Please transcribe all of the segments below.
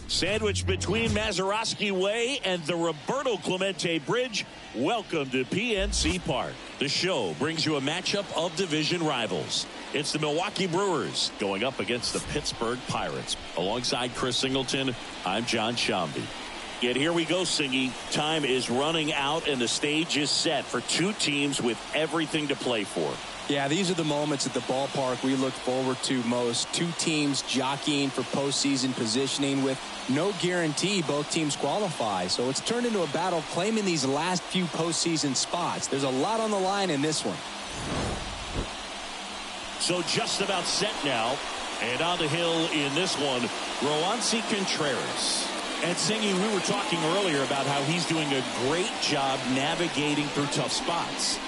Sandwiched between Mazeroski Way and the Roberto Clemente Bridge, welcome to PNC Park. The show brings you a matchup of division rivals. It's the Milwaukee Brewers going up against the Pittsburgh Pirates. Alongside Chris Singleton, I'm John Shambi. Yet here we go, Singy. Time is running out and the stage is set for two teams with everything to play for. Yeah, these are the moments at the ballpark we look forward to most. Two teams jockeying for postseason positioning with no guarantee both teams qualify. So it's turned into a battle claiming these last few postseason spots. There's a lot on the line in this one. So just about set now. And on the hill in this one, Roansy Contreras. And Singy, we were talking earlier about how he's doing a great job navigating through tough spots.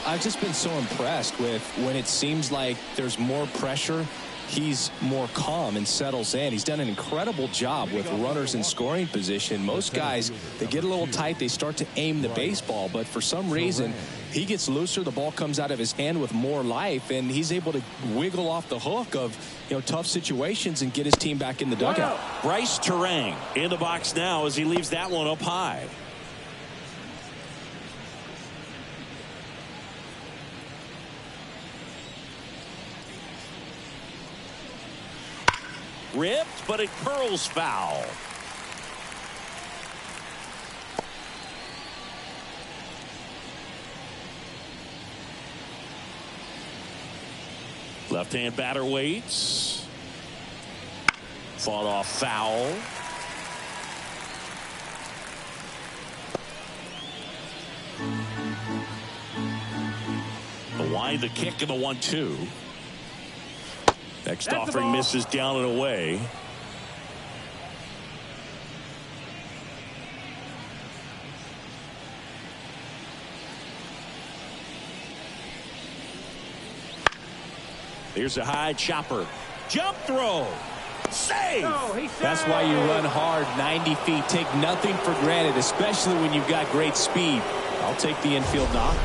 I've just been so impressed with when it seems like there's more pressure, he's more calm and settles in. He's done an incredible job with runners in scoring position. Most guys, they get a little tight, they start to aim the baseball, but for some reason, he gets looser, the ball comes out of his hand with more life, and he's able to wiggle off the hook of, tough situations and get his team back in the dugout. Bryce Terang in the box now as he leaves that one up high. Ripped, but it curls foul. Left-hand batter waits. Fought off foul. The wide, the kick, and the 1-2. Next offering misses down and away. Here's a high chopper. Jump throw. Save. That's why you run hard 90 feet. Take nothing for granted, especially when you've got great speed. I'll take the infield knock.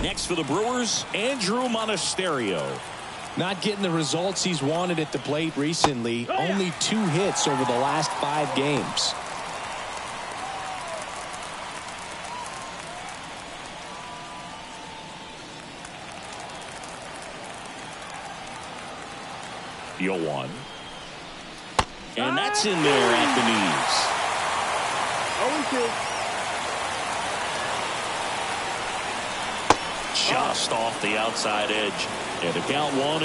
Next for the Brewers, Andrew Monasterio. Not getting the results he's wanted at the plate recently. Only 2 hits over the last 5 games. The 0-1. And that's in there at the knees. 0-2. Just off the outside edge. And the count 1-2.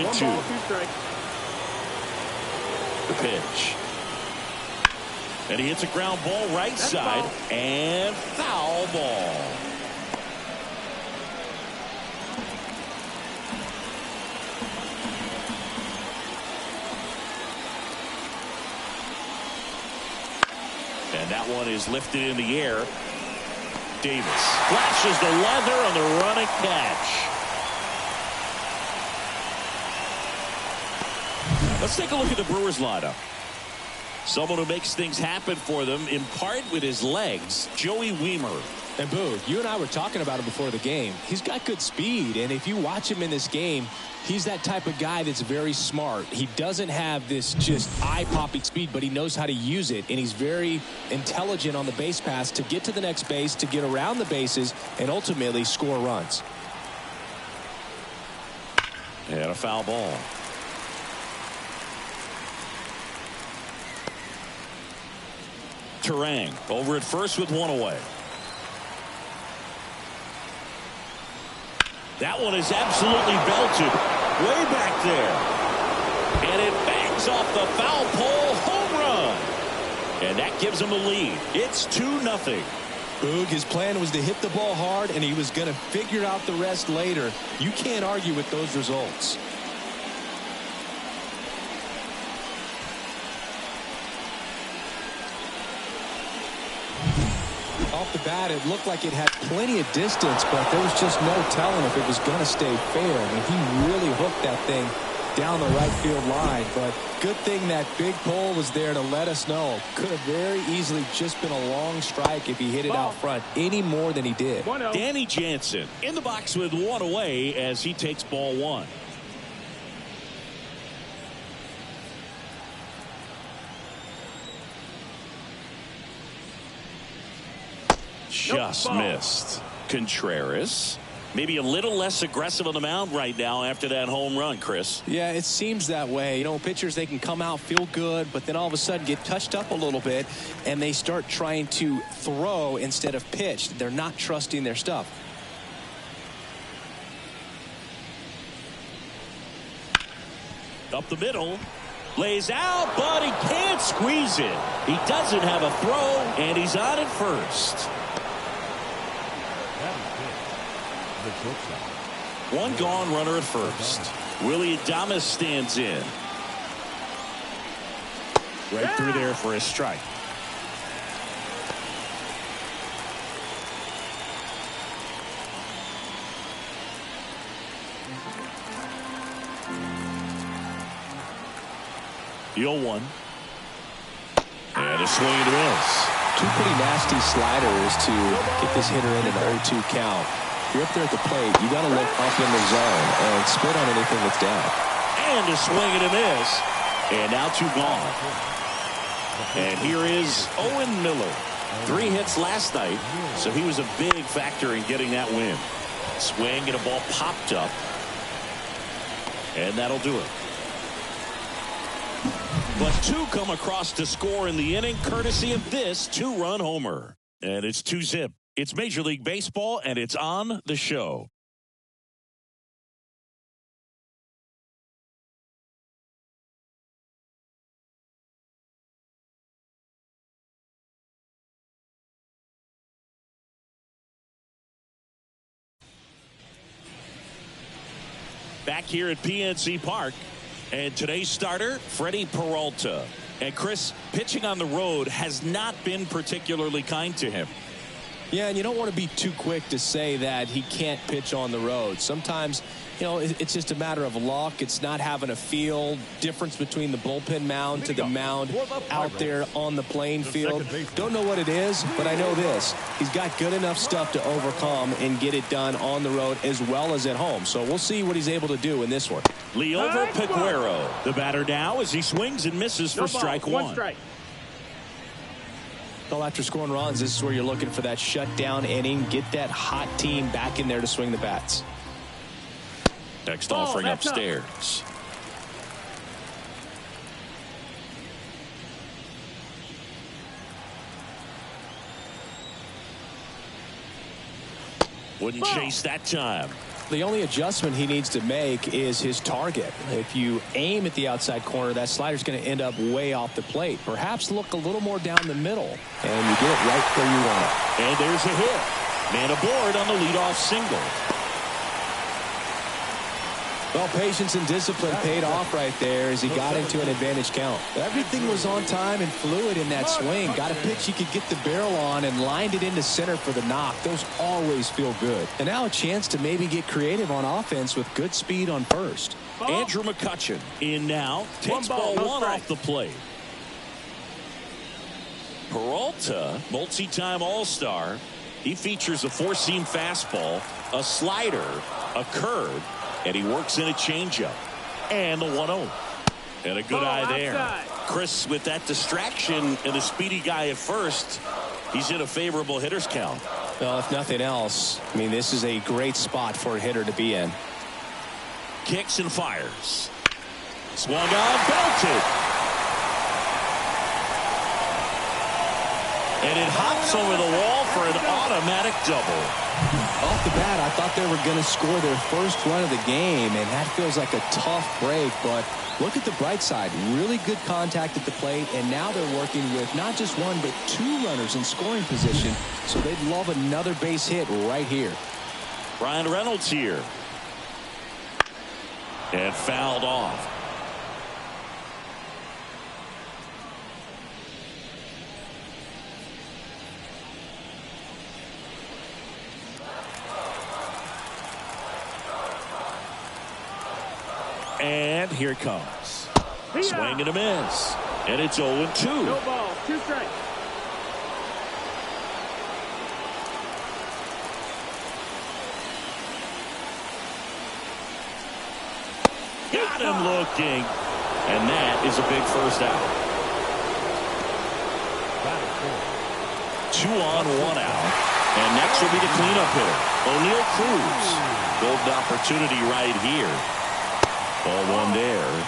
The pitch. And he hits a ground ball right side. And foul ball. And that one is lifted in the air. Davis flashes the leather on the running catch. Let's take a look at the Brewers lineup. Someone who makes things happen for them, in part with his legs, Joey Wiemer. And Boo, you and I were talking about him before the game. He's got good speed, and if you watch him in this game, he's that type of guy that's very smart. He doesn't have this just eye-popping speed, but he knows how to use it, and he's very intelligent on the base pass to get to the next base, to get around the bases, and ultimately score runs. And a foul ball. Terang over at first with 1 away. That one is absolutely belted. Way back there. And it bangs off the foul pole. Home run. And that gives him a lead. It's 2-0. Boog, his plan was to hit the ball hard, and he was going to figure out the rest later. You can't argue with those results. Off the bat, it looked like it had plenty of distance, but there was just no telling if it was going to stay fair. I mean, he really hooked that thing down the right field line. But good thing that big pole was there to let us know. Could have very easily just been a long strike if he hit it out front any more than he did. Danny Jansen in the box with one away as he takes ball one. Just missed. Contreras maybe a little less aggressive on the mound right now after that home run, Chris. Yeah, it seems that way. You know, pitchers, they can come out, feel good, but then all of a sudden get touched up a little bit and they start trying to throw instead of pitch. They're not trusting their stuff. Up the middle. Lays out, but he can't squeeze it. He doesn't have a throw, and he's on at first. One gone, runner at first. Willie Adames stands in. Right through there for a strike. The 0-1. And a swing and a miss. Two pretty nasty sliders to get this hitter in an 0-2 count. If you're up there at the plate, you got to look up in the zone and spit on anything that's down. And a swing and a miss. And now two gone. And here is Owen Miller. 3 hits last night, so he was a big factor in getting that win. Swing and a ball popped up. And that'll do it. But 2 come across to score in the inning, courtesy of this 2-run homer. And it's 2-zip. It's Major League Baseball, and it's on the show. Back here at PNC Park. And today's starter, Freddie Peralta. And Chris, pitching on the road has not been particularly kind to him. Yeah, and you don't want to be too quick to say that he can't pitch on the road. Sometimes, you know, it's just a matter of luck. It's not having a feel. Difference between the bullpen mound to the mound out there on the playing field. Don't know what it is, but I know this. He's got good enough stuff to overcome and get it done on the road as well as at home. So we'll see what he's able to do in this one. Liover Peguero, the batter now as he swings and misses for strike one. Well, after scoring runs, this is where you're looking for that shutdown inning. Get that hot team back in there to swing the bats. Next offering upstairs. Wouldn't chase that time. The only adjustment he needs to make is his target. If you aim at the outside corner, that slider's going to end up way off the plate. Perhaps look a little more down the middle, and you get it right where you want it. And there's a hit. Man aboard on the leadoff single. Well, patience and discipline paid off right there as he got into an advantage count. Everything was on time and fluid in that swing. Got a pitch he could get the barrel on and lined it into center for the knock. Those always feel good. And now a chance to maybe get creative on offense with good speed on first. Andrew McCutchen in now. Takes ball one off the plate. Peralta, multi-time All-Star. He features a 4-seam fastball, a slider, a curve, and he works in a changeup. And the 1-0. And a good eye there. Outside. Chris, with that distraction and a speedy guy at first, he's in a favorable hitter's count. Well, if nothing else, I mean, this is a great spot for a hitter to be in. Kicks and fires. Swung on, belted. And it hops over the wall for an automatic double. Off the bat, I thought they were going to score their first run of the game, and that feels like a tough break. But look at the bright side. Really good contact at the plate, and now they're working with not just one, but 2 runners in scoring position. So they'd love another base hit right here. Ryan Reynolds here. And fouled off. And 5. Here it comes. Swing and a miss. And it's 0-2. No ball. 2 strikes. Got him looking. And that is a big first out. 2 on, 1 out. And next will be the cleanup hitter, O'Neal Cruz. Golden opportunity right here. Ball 1 there.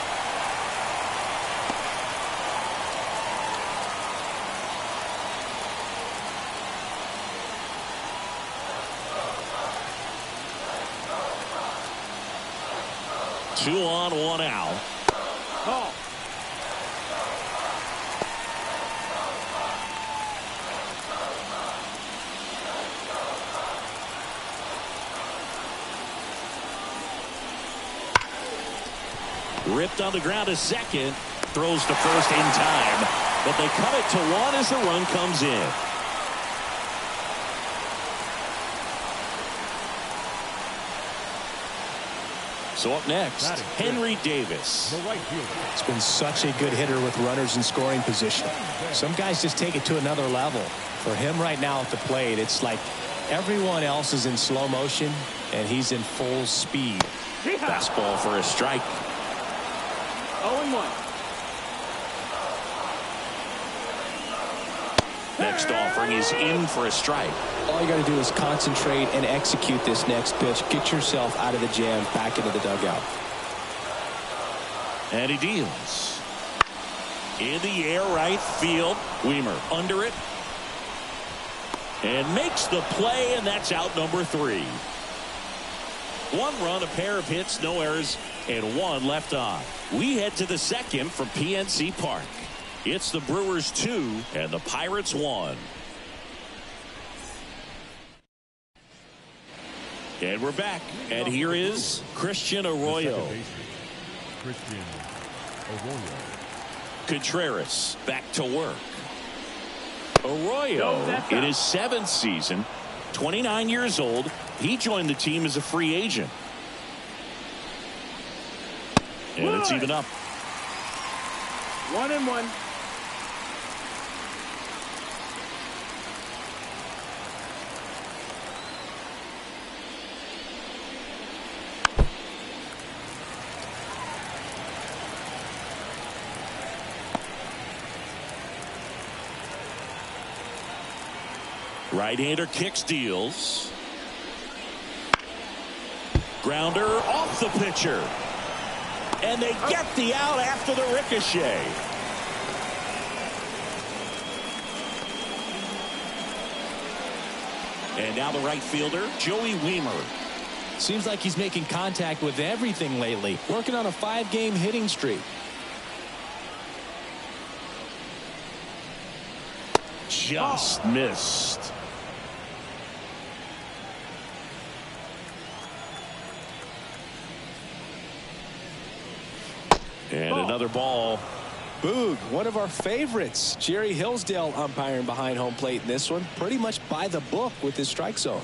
Two on, 1 out. Ball. Ripped on the ground to second. Throws to first in time. But they cut it to 1 as the run comes in. So up next, Henry Davis. It's been such a good hitter with runners in scoring position. Some guys just take it to another level. For him right now at the plate, it's like everyone else is in slow motion and he's in full speed. Fastball for a strike. 0-1. Next offering is in for a strike. All you got to do is concentrate and execute this next pitch. Get yourself out of the jam, back into the dugout. And he deals. In the air, right field. Weimer under it. And makes the play, and that's out number 3. 1 run, a pair of hits, no errors, and 1 left on. We head to the second from PNC Park. It's the Brewers 2 and the Pirates 1. And we're back. And here is Christian Arroyo. Contreras back to work. Arroyo in his 7th season, 29 years old. He joined the team as a free agent. And it's even up. 1-1. Right-hander kicks, deals. Grounder off the pitcher. And they get the out after the ricochet. And now the right fielder, Joey Weimer. Seems like he's making contact with everything lately. Working on a 5-game hitting streak. Just missed. And another ball. Boog, one of our favorites. Jerry Hillsdale umpiring behind home plate in this one. Pretty much by the book with his strike zone.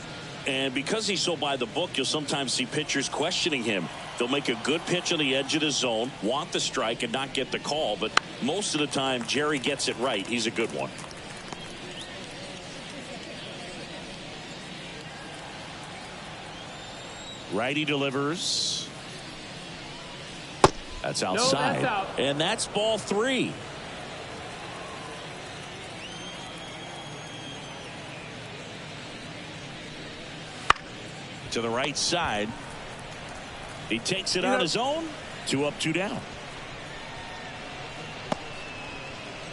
And because he's so by the book, you'll sometimes see pitchers questioning him. They'll make a good pitch on the edge of the zone, want the strike, and not get the call. But most of the time, Jerry gets it right. He's a good one. Righty delivers. That's outside. No, that's out. And that's ball 3. To the right side. He takes it on his own. 2 up, 2 down.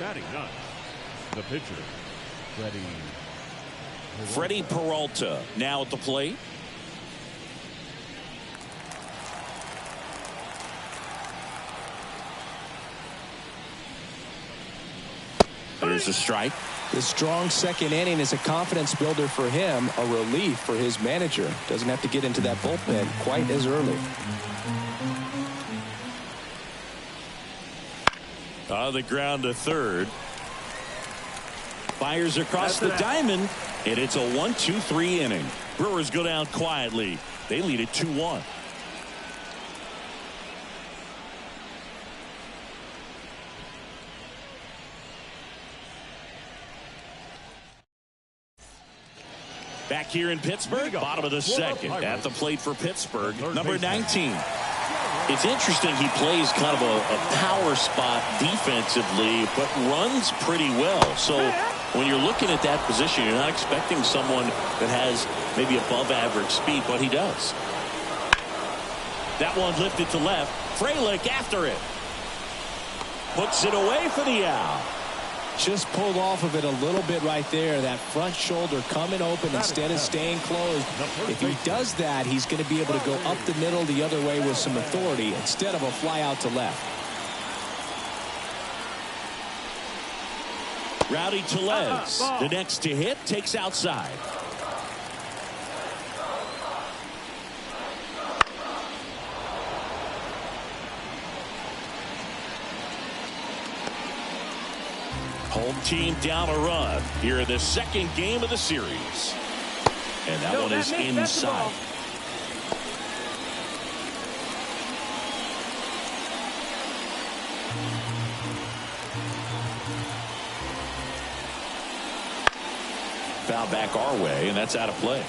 Batting ninth, the pitcher, Freddie Peralta now at the plate. There's a strike. The strong second inning is a confidence builder for him, a relief for his manager. Doesn't have to get into that bullpen quite as early. On the ground to third. Fires across the diamond, and it's a 1-2-3 inning. Brewers go down quietly. They lead it 2-1. Back here in Pittsburgh, bottom of the second. At the plate for Pittsburgh, number 19. It's interesting he plays kind of a power spot defensively, but runs pretty well. So when you're looking at that position, you're not expecting someone that has maybe above average speed, but he does. That one lifted to left. Frelick after it. Puts it away for the out. Just pulled off of it a little bit right there. That front shoulder coming open instead of staying closed. If he does that, he's going to be able to go up the middle the other way with some authority instead of a fly out to left. Rowdy Tellez, the next to hit, takes outside. Home team down a run here in the second game of the series. And that one is inside. Foul back our way, and that's out of play.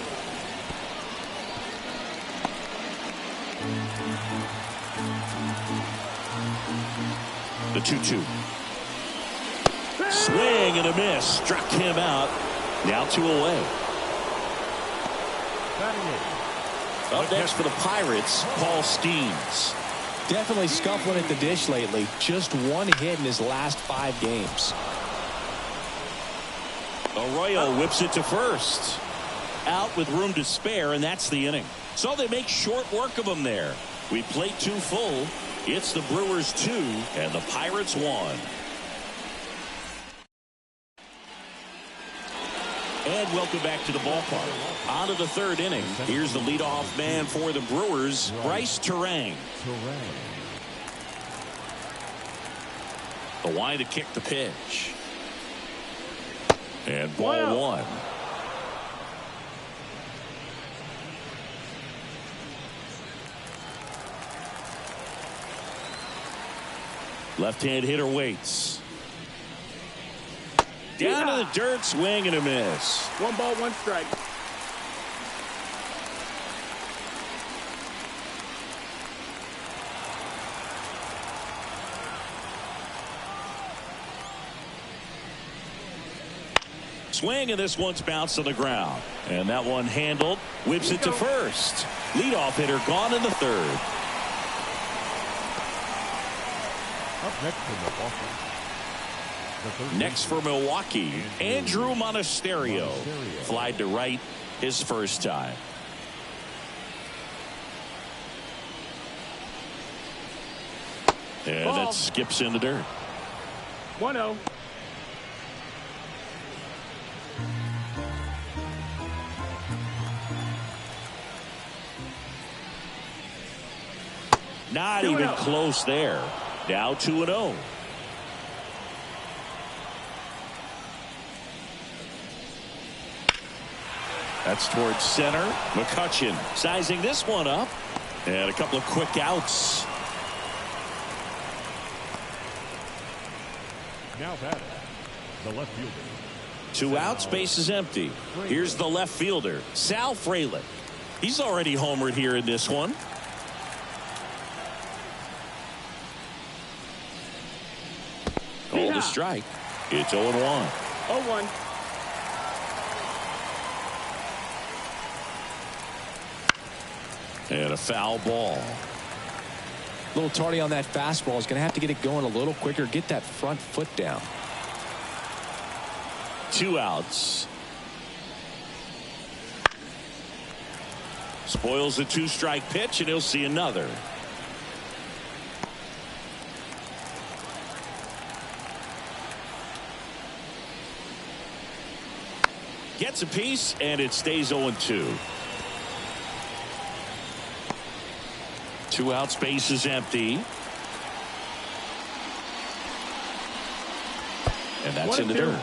The 2-2. Swing and a miss. Struck him out. Now 2 away. Up next for the Pirates, Paul Skeens. Definitely scuffling at the dish lately. Just 1 hit in his last 5 games. Arroyo whips it to first. Out with room to spare, and that's the inning. So they make short work of him there. We play 2 full. It's the Brewers 2 and the Pirates 1. And welcome back to the ballpark. On to the 3rd inning. Here's the leadoff man for the Brewers, Bryce Terang. The wind to kick the pitch. And ball 1. Left-hand hitter waits. Down to the dirt, swing and a miss. 1 ball, 1 strike. Swing, and this one's bounced on the ground. And that one handled. Whips it to first. Leadoff hitter gone in the 3rd. Up next for Milwaukee. Next for Milwaukee, Andrew Monasterio. Flied to right his first time. And that skips in the dirt. 1-0. Not even close there. Now 2-0. That's towards center. McCutchen sizing this one up. And a couple of quick outs. Now batting, the left fielder. 2 outs, base is empty. Here's the left fielder, Sal Frelick. He's already homered here in this one. Called a strike. It's 0-1. 0-1. And a foul ball. A little tardy on that fastball. Is going to have to get it going a little quicker. Get that front foot down. 2 outs. Spoils the 2-strike pitch, and he'll see another. Gets a piece, and it stays 0-2. 2 outs, base is empty. And that's in the dirt.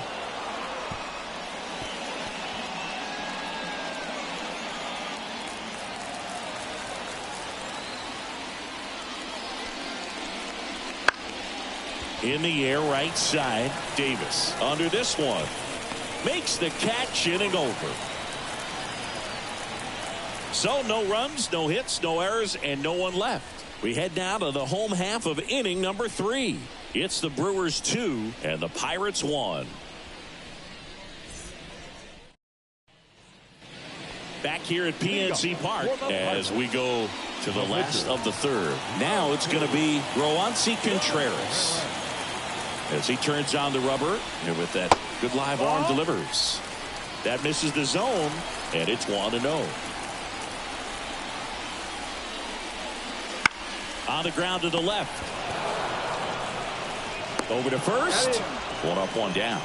In the air, right side. Davis under this one. Makes the catch, inning over. So no runs, no hits, no errors, and no one left. We head now to the home half of inning number 3. It's the Brewers 2 and the Pirates 1. Back here at PNC Park as we go to the last of the 3rd. Now it's going to be Roansy Contreras as he turns on the rubber and with that good live arm delivers. That misses the zone and it's 1-0. On the ground to the left. Over to first. 1 up, 1 down.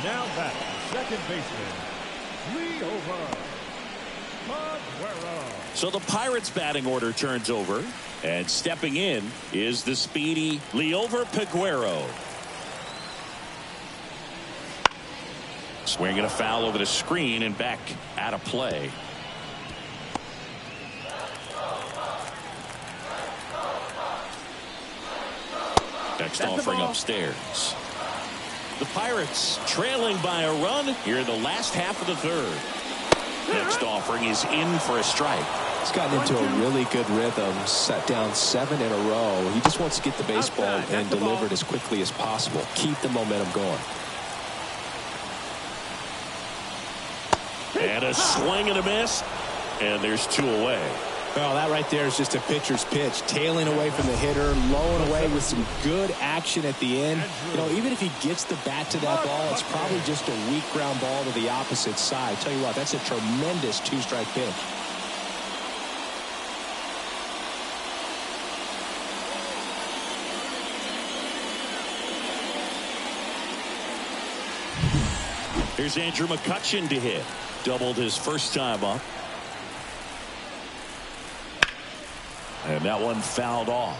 Now back, second baseman, Leover Paguero. So the Pirates batting order turns over, and stepping in is the speedy Leover Paguero. Swinging a foul over the screen and back out of play. Next offering upstairs. The Pirates trailing by a run here in the last half of the 3rd. Next offering is in for a strike. He's gotten into a really good rhythm, set down 7 in a row. He just wants to get the baseball and deliver it as quickly as possible. Keep the momentum going. And a swing and a miss. And there's 2 away. Well, that right there is just a pitcher's pitch. Tailing away from the hitter, lowing away with some good action at the end. You know, even if he gets the bat to that ball, it's probably just a weak ground ball to the opposite side. Tell you what, that's a tremendous 2-strike pitch. Here's Andrew McCutchen to hit. Doubled his first time up. And that one fouled off.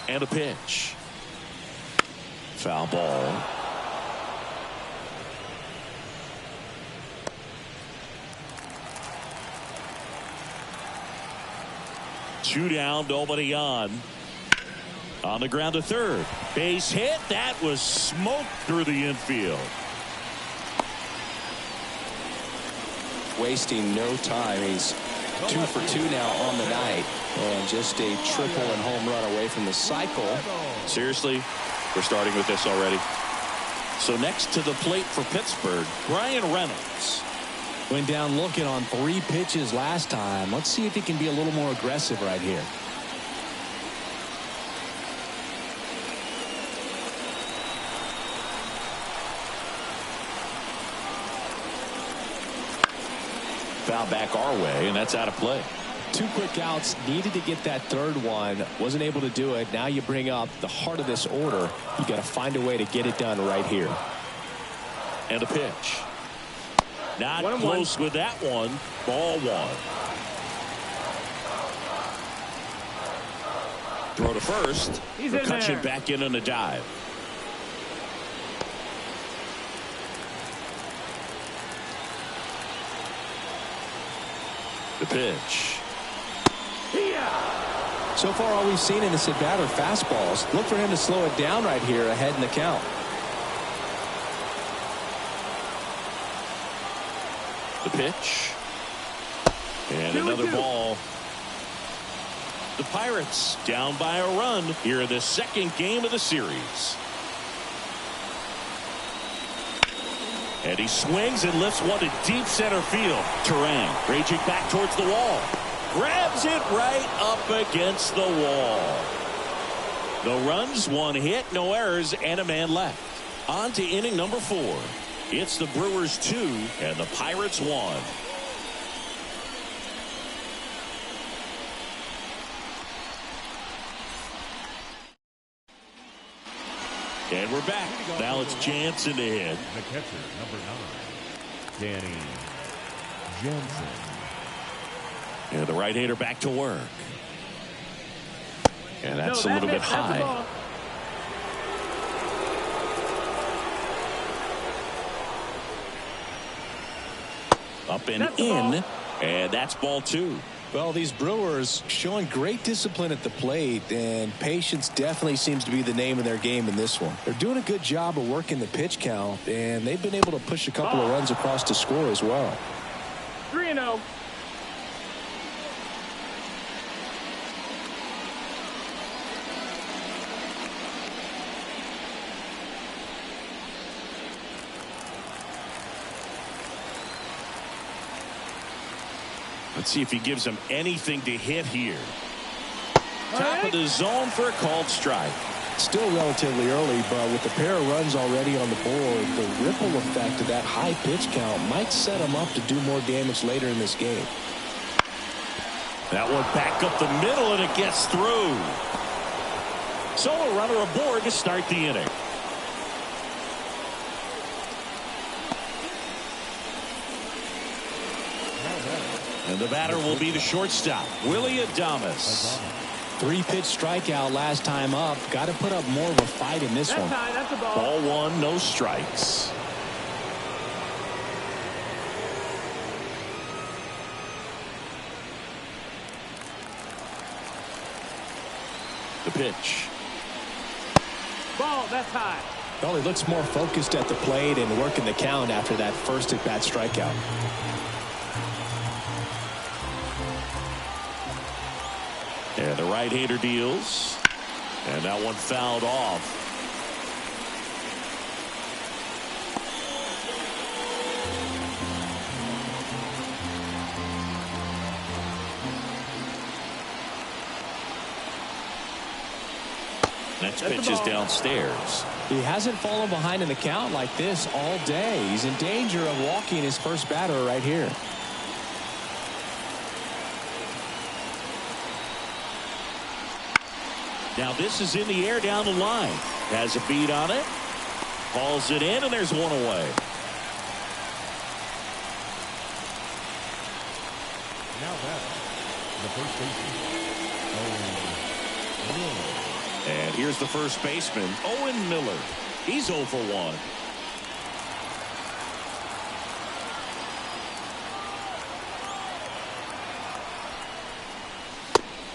And a pitch. Foul ball. Two down, nobody on. On the ground to third. Base hit. That was smoked through the infield. Wasting no time. He's 2 for 2 now on the night. And just a triple and home run away from the cycle. Seriously, we're starting with this already. So next to the plate for Pittsburgh, Brian Reynolds. Went down looking on 3 pitches last time. Let's see if he can be a little more aggressive right here. Foul back our way, and that's out of play. 2 quick outs. Needed to get that 3rd one. Wasn't able to do it. Now you bring up the heart of this order. You got to find a way to get it done right here. And a pitch. Not close with that one. Ball 1. Throw to first. McCutchen back in on the dive. The pitch. So far, all we've seen in this at-bat are fastballs. Look for him to slow it down right here ahead in the count. The pitch. And another ball. The Pirates down by a run here in the 2nd game of the series. And he swings and lifts one to deep center field. Terang raging back towards the wall. Grabs it right up against the wall. No runs, 1 hit, no errors, and a man left. On to inning number 4. It's the Brewers 2 and the Pirates 1. And we're back. Now it's Jansen to hit. The catcher, number 9, Danny Jansen. And the right-hander back to work. And that's a little bit high. Up and in. And that's ball 2. Well, these Brewers showing great discipline at the plate, and patience definitely seems to be the name of their game in this one. They're doing a good job of working the pitch count, and they've been able to push a couple of runs across to score as well. 3-0. Let's see if he gives him anything to hit here. Top of the zone for a called strike. Still relatively early, but with a pair of runs already on the board, the ripple effect of that high pitch count might set him up to do more damage later in this game. That one back up the middle, and it gets through. So a runner aboard to start the inning. And the batter will be the shortstop, Willie Adames. 3-pitch strikeout last time up. Got to put up more of a fight in this one. That's a ball. Ball one, no strikes. The pitch. Ball, that's high. Well, he looks more focused at the plate and working the count after that first at-bat strikeout. And the right-hander deals. And that one fouled off. Next pitch is downstairs. He hasn't fallen behind in the count like this all day. He's in danger of walking his first batter right here. Now this is in the air down the line. Has a beat on it. Hauls it in, and there's one away. Now batter, the first baseman, And here's the first baseman, Owen Miller. He's 0 for 1.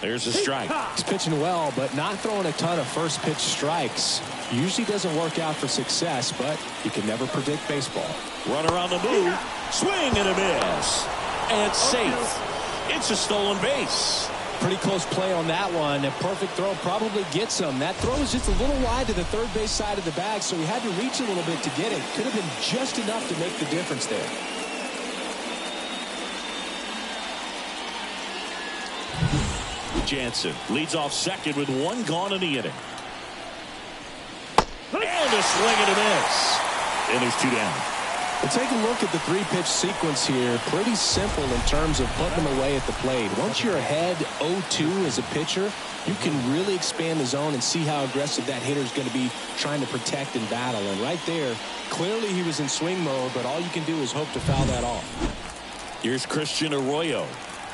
There's a strike. He's pitching well, but not throwing a ton of first pitch strikes. Usually doesn't work out for success, but you can never predict baseball. Runner on the move. Swing and a miss. And safe. It's a stolen base. Pretty close play on that one. A perfect throw probably gets him. That throw is just a little wide to the third base side of the bag, so he had to reach a little bit to get it. Could have been just enough to make the difference there. Jansen leads off second with one gone in the inning. And a swing and a miss. And there's 2 down. Well, take a look at the 3-pitch sequence here. Pretty simple in terms of putting them away at the plate. Once you're ahead 0-2 as a pitcher, you can really expand the zone and see how aggressive that hitter is going to be trying to protect and battle. And right there, clearly he was in swing mode, but all you can do is hope to foul that off. Here's Christian Arroyo.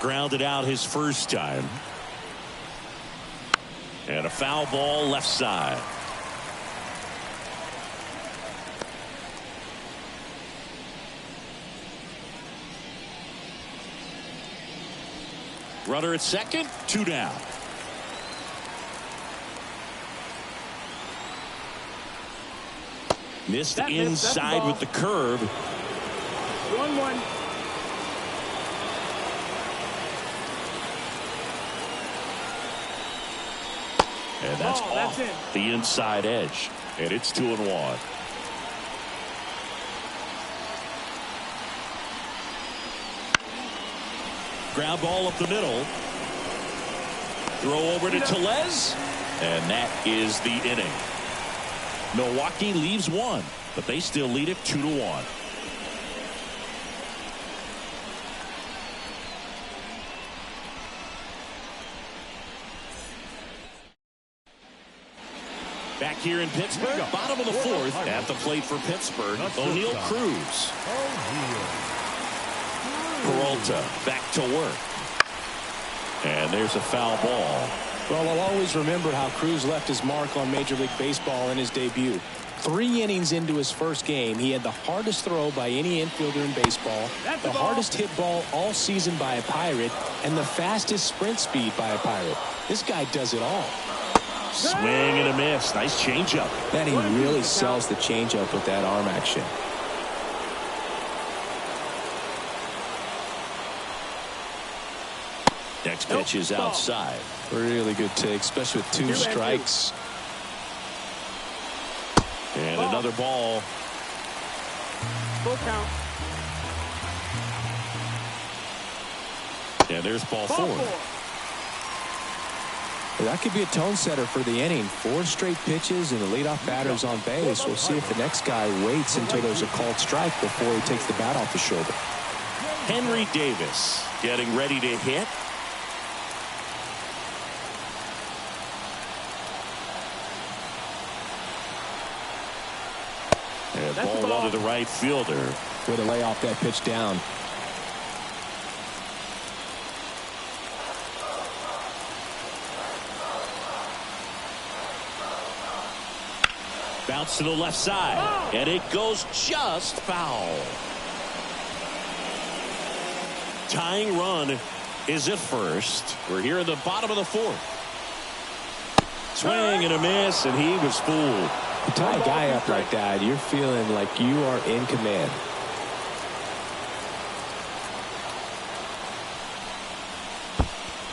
Grounded out his first time. And a foul ball left side. Runner at second, 2 down. Missed inside with the curve. 1-1. And that's off the inside edge. And it's 2-1. Ground ball up the middle. Throw over to Tellez. And that is the inning. Milwaukee leaves 1, but they still lead it 2-1. Back here in Pittsburgh, bottom of the 4th, at the plate for Pittsburgh, O'Neill Cruz. Peralta back to work. And there's a foul ball. Well, I'll always remember how Cruz left his mark on Major League Baseball in his debut. 3 innings into his first game, he had the hardest throw by any infielder in baseball, the hardest hit ball all season by a Pirate, and the fastest sprint speed by a Pirate. This guy does it all. Swing and a miss. Nice changeup. And he really sells the changeup with that arm action. Next pitch is outside. Really good take, especially with 2 strikes. And another ball. Full count. And there's ball 4. That could be a tone setter for the inning. 4 straight pitches and the leadoff batter's on base. We'll see if the next guy waits until there's a called strike before he takes the bat off the shoulder. Henry Davis getting ready to hit. And ball 1 to the right fielder. Way to lay off that pitch down. Bounce to the left side. And it goes just foul. Tying run is at first. We're here in the bottom of the 4th. Swing and a miss, and he was fooled. You tie a guy up like that, you're feeling like you are in command.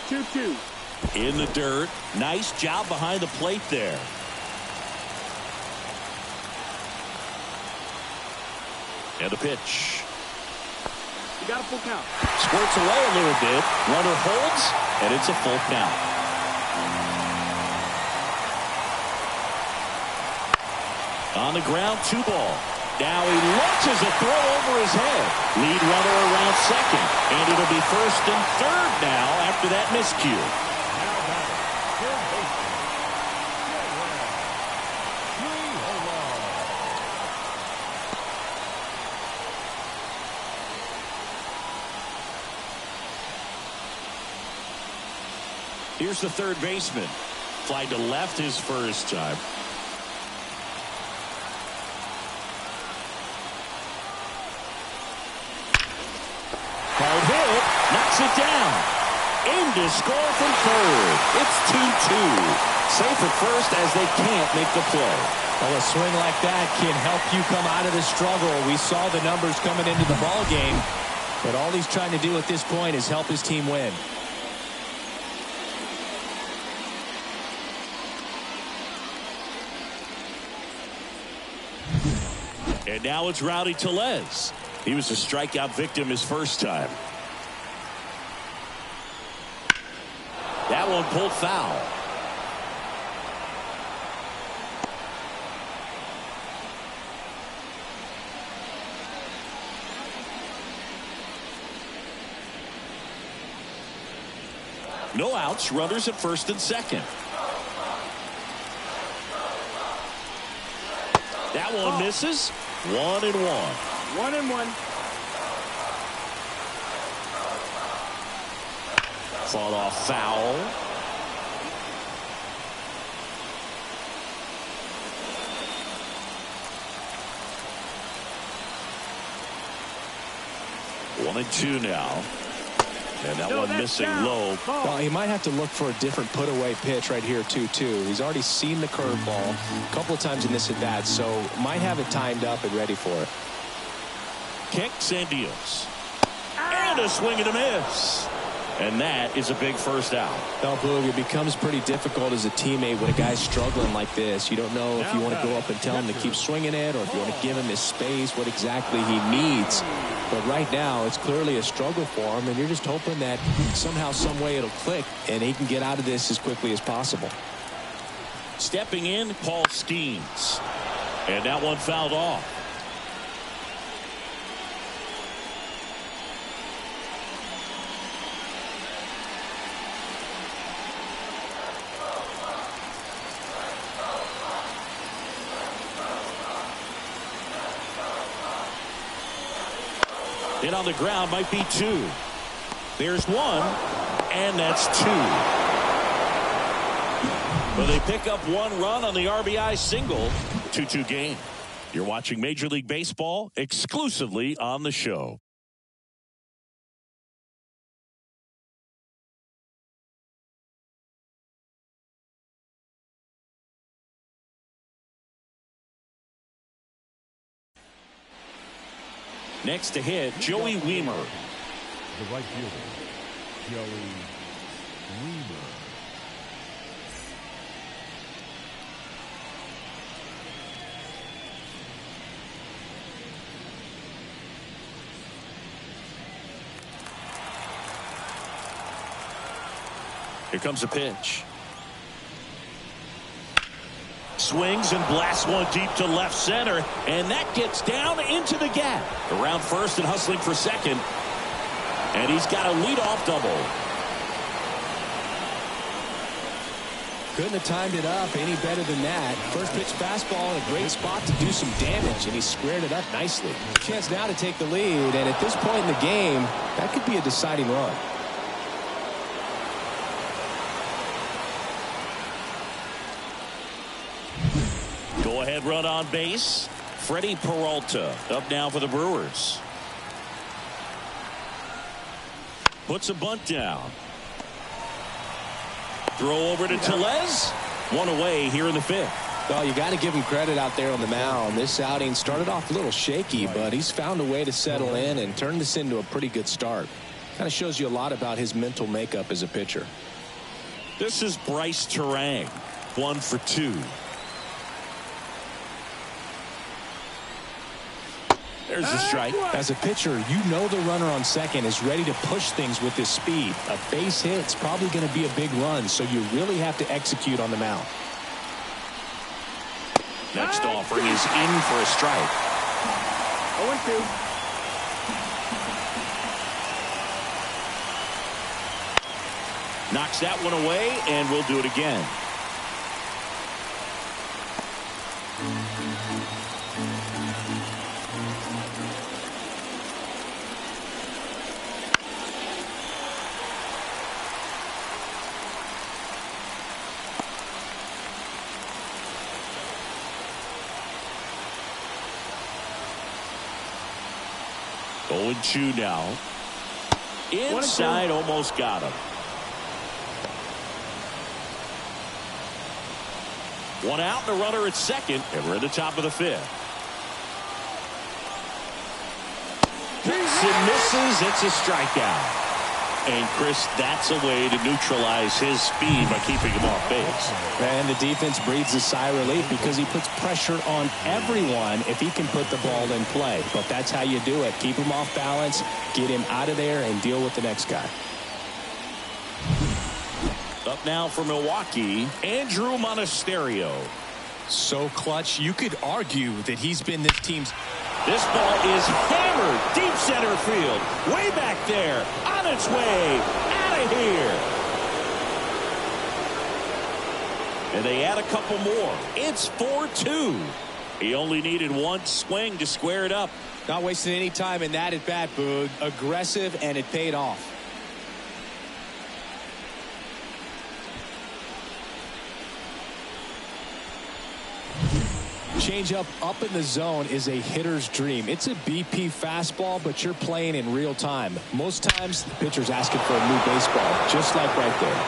Two. In the dirt. Nice job behind the plate there. And a pitch. You got a full count. Squirts away a little bit. Runner holds, and it's a full count. On the ground, 2 ball. Now he launches a throw over his head. Lead runner around second. And it'll be first and third now after that miscue. Here's the third baseman. Fly to left his first time. Hard hit. Knocks it down. In to score from third. It's 2-2. Safe at first as they can't make the play. Well, a swing like that can help you come out of the struggle. We saw the numbers coming into the ball game, but all he's trying to do at this point is help his team win. And now it's Rowdy Tellez. He was a strikeout victim his first time. That one pulled foul. No outs, runners at first and second. That one misses. 1-1. 1-1. Fought off foul. One and two now. And that one missing low. Well, he might have to look for a different put-away pitch right here, 2-2. He's already seen the curveball a couple of times in this at-bat, so might have it timed up and ready for it. Kicks and deals. And a swing and a miss. And that is a big first out. Now, Boog, it becomes pretty difficult as a teammate when a guy's struggling like this. You don't know if you want to go up and tell him to keep swinging it or if you want to give him his space, what exactly he needs. But right now, it's clearly a struggle for him, and you're just hoping that somehow, some way it'll click, and he can get out of this as quickly as possible. Stepping in, Paul Skeens. And that one fouled off. In on the ground might be two. There's one, and that's two. But they pick up one run on the RBI single 2-2 game. You're watching Major League Baseball exclusively on the show. Next to hit, Joey Wiemer. The right fielder, Joey Wiemer. Here comes a pitch. Swings and blasts one deep to left center, and that gets down into the gap. Around first and hustling for second, and he's got a leadoff double. Couldn't have timed it up any better than that. First pitch fastball in a great spot to do some damage, and he squared it up nicely. Chance now to take the lead, and at this point in the game, that could be a deciding run. Go-ahead run on base. Freddie Peralta up now for the Brewers. Puts a bunt down. Throw over to Tellez. One away here in the fifth. Well, you got to give him credit out there on the mound. This outing started off a little shaky, but he's found a way to settle in and turn this into a pretty good start. Kind of shows you a lot about his mental makeup as a pitcher. This is Bryce Terang. 1 for 2. There's the strike. As a pitcher, you know the runner on second is ready to push things with his speed. A base hit's probably going to be a big run, so you really have to execute on the mound. Next offering is in for a strike. 0-2. Knocks that one away, and we'll do it again. Going 2 now. Inside, almost got him. One out, and a runner at second, and we're at the top of the fifth. Hits and misses. It's a strikeout. And Chris, that's a way to neutralize his speed by keeping him off base. And the defense breathes a sigh of relief because he puts pressure on everyone if he can put the ball in play. But that's how you do it. Keep him off balance, get him out of there, and deal with the next guy. Up now for Milwaukee, Andrew Monasterio. So clutch, you could argue that he's been this team's. This ball is hammered deep center field. Way back there. On its way. Out of here. And they add a couple more. It's 4-2. He only needed one swing to square it up. Not wasting any time in that at bat, Boog. Aggressive, and it paid off. Changeup up in the zone is a hitter's dream. It's a BP fastball, but you're playing in real time. Most times, the pitcher's asking for a new baseball, just like right there.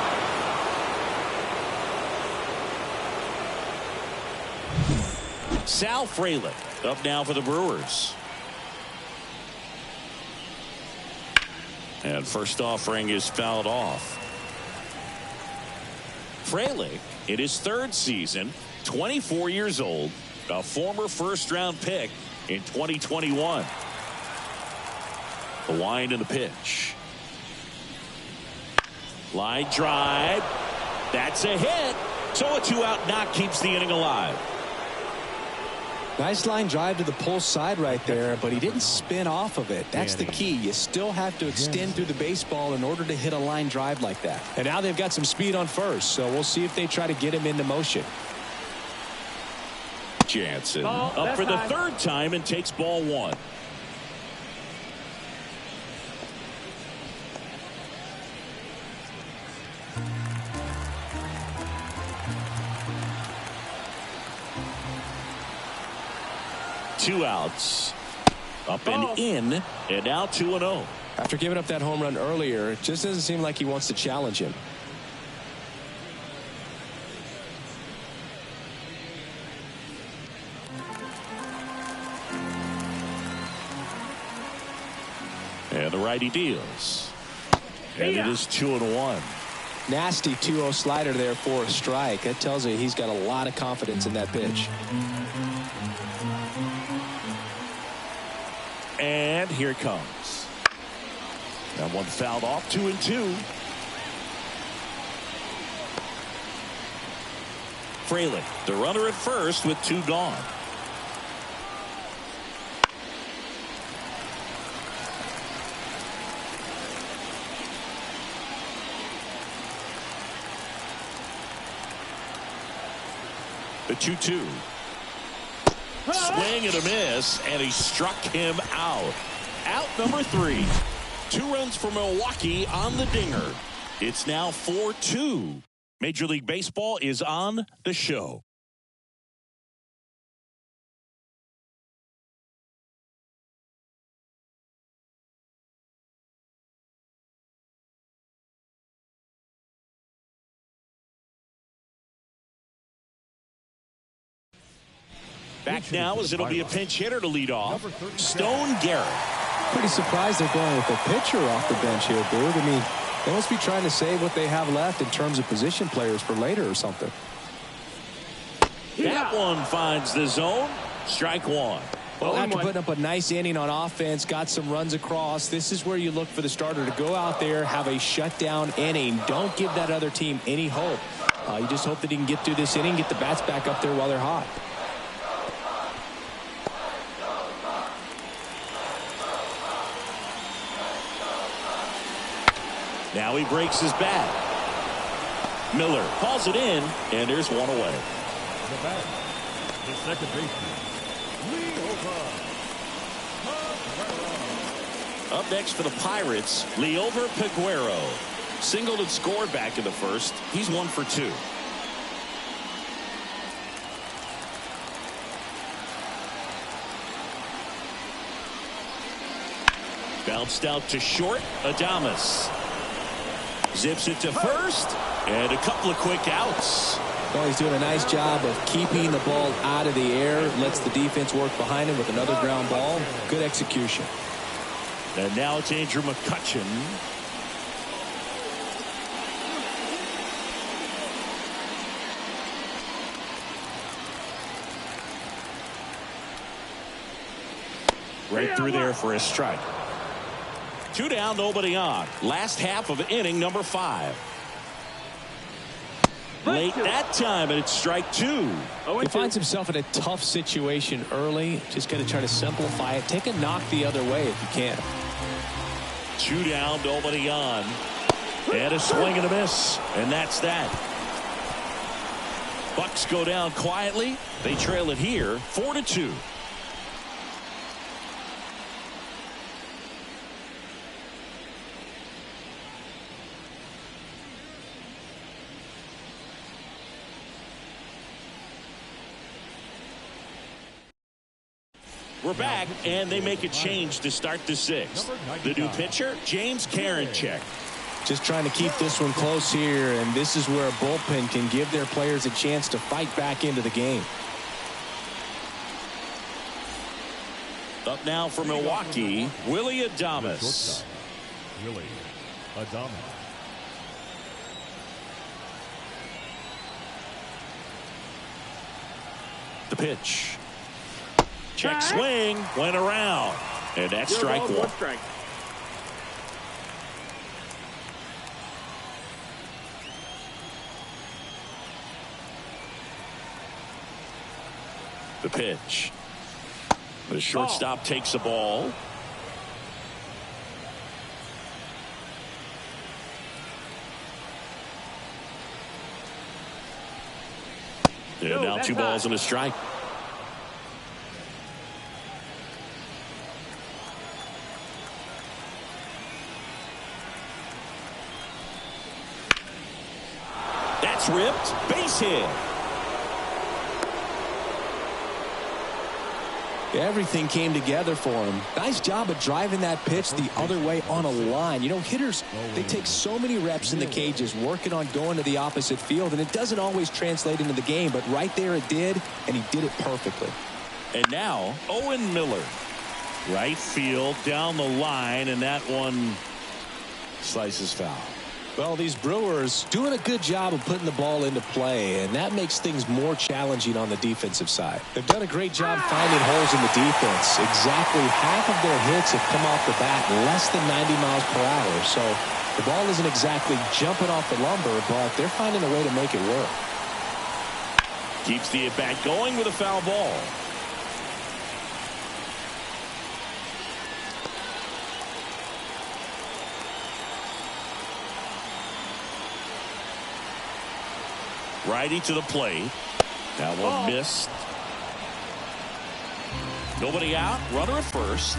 Sal Frelick up now for the Brewers. And first offering is fouled off. Frelick, in his 3rd season, 24 years old, a former first-round pick in 2021. The wind and the pitch. Line drive. That's a hit. So a 2-out knock keeps the inning alive. Nice line drive to the pull side right there, but he didn't spin off of it. That's the key. You still have to extend through the baseball in order to hit a line drive like that. And now they've got some speed on first, so we'll see if they try to get him into motion. Jansen up for the 3rd time and takes ball 1. 2 outs. Up and in, and now 2-0. After giving up that home run earlier, it just doesn't seem like he wants to challenge him. And the righty deals. And it is 2-1. Nasty 2-0 slider there for a strike. That tells you he's got a lot of confidence in that pitch. And here it comes. That one fouled off. 2-2. Fraley, the runner at first with 2 gone. The 2-2. Swing and a miss, and he struck him out. Out number 3. 2 runs for Milwaukee on the dinger. It's now 4-2. Major League Baseball is on the show. Back now as it'll be a pinch hitter to lead off. Stone Garrett. Pretty surprised they're going with a pitcher off the bench here, dude. I mean, they must be trying to save what they have left in terms of position players for later or something. That one finds the zone. Strike 1. Well, after putting up a nice inning on offense, got some runs across, this is where you look for the starter to go out there, have a shutdown inning. Don't give that other team any hope. You just hope that he can get through this inning, get the bats back up there while they're hot. Now he breaks his bat. Miller calls it in, and there's one away. The bat, the second baseman, Up next for the Pirates, Liover Peguero. Singled and scored back in the first. He's 1 for 2. Bounced out to short. Adames zips it to first, and a couple of quick outs. Well, he's doing a nice job of keeping the ball out of the air, lets the defense work behind him with another ground ball. Good execution. And now it's Andrew McCutchen. Right through there for a strike. 2 down, nobody on. Last half of inning number 5. Late that time, and it's strike 2. He finds himself in a tough situation early. Just got to try to simplify it. Take a knock the other way if you can. 2 down, nobody on. And a swing and a miss. And that's that. Bucks go down quietly. They trail it here 4-2. We're back, and they make a change to start the 6th. The new pitcher, James Karinchak. Just trying to keep this one close here, and this is where a bullpen can give their players a chance to fight back into the game. Up now for Milwaukee, Willie Adames. Willie Adames. The pitch. Check swing, went around, and that's strike 1. The pitch. The shortstop takes the ball. And now 2 balls and a strike. That's ripped. Base hit. Everything came together for him. Nice job of driving that pitch the other way on a line. You know, hitters, they take so many reps in the cages working on going to the opposite field, and it doesn't always translate into the game, but right there it did, and he did it perfectly. And now Owen Miller, right field down the line, and that one slices foul. Well, these Brewers doing a good job of putting the ball into play, and that makes things more challenging on the defensive side. They've done a great job finding holes in the defense. Exactly half of their hits have come off the bat less than 90 miles per hour. So the ball isn't exactly jumping off the lumber, but they're finding a way to make it work. Keeps the at-bat going with a foul ball. Righty to the plate. That one missed. Nobody out. Runner at first.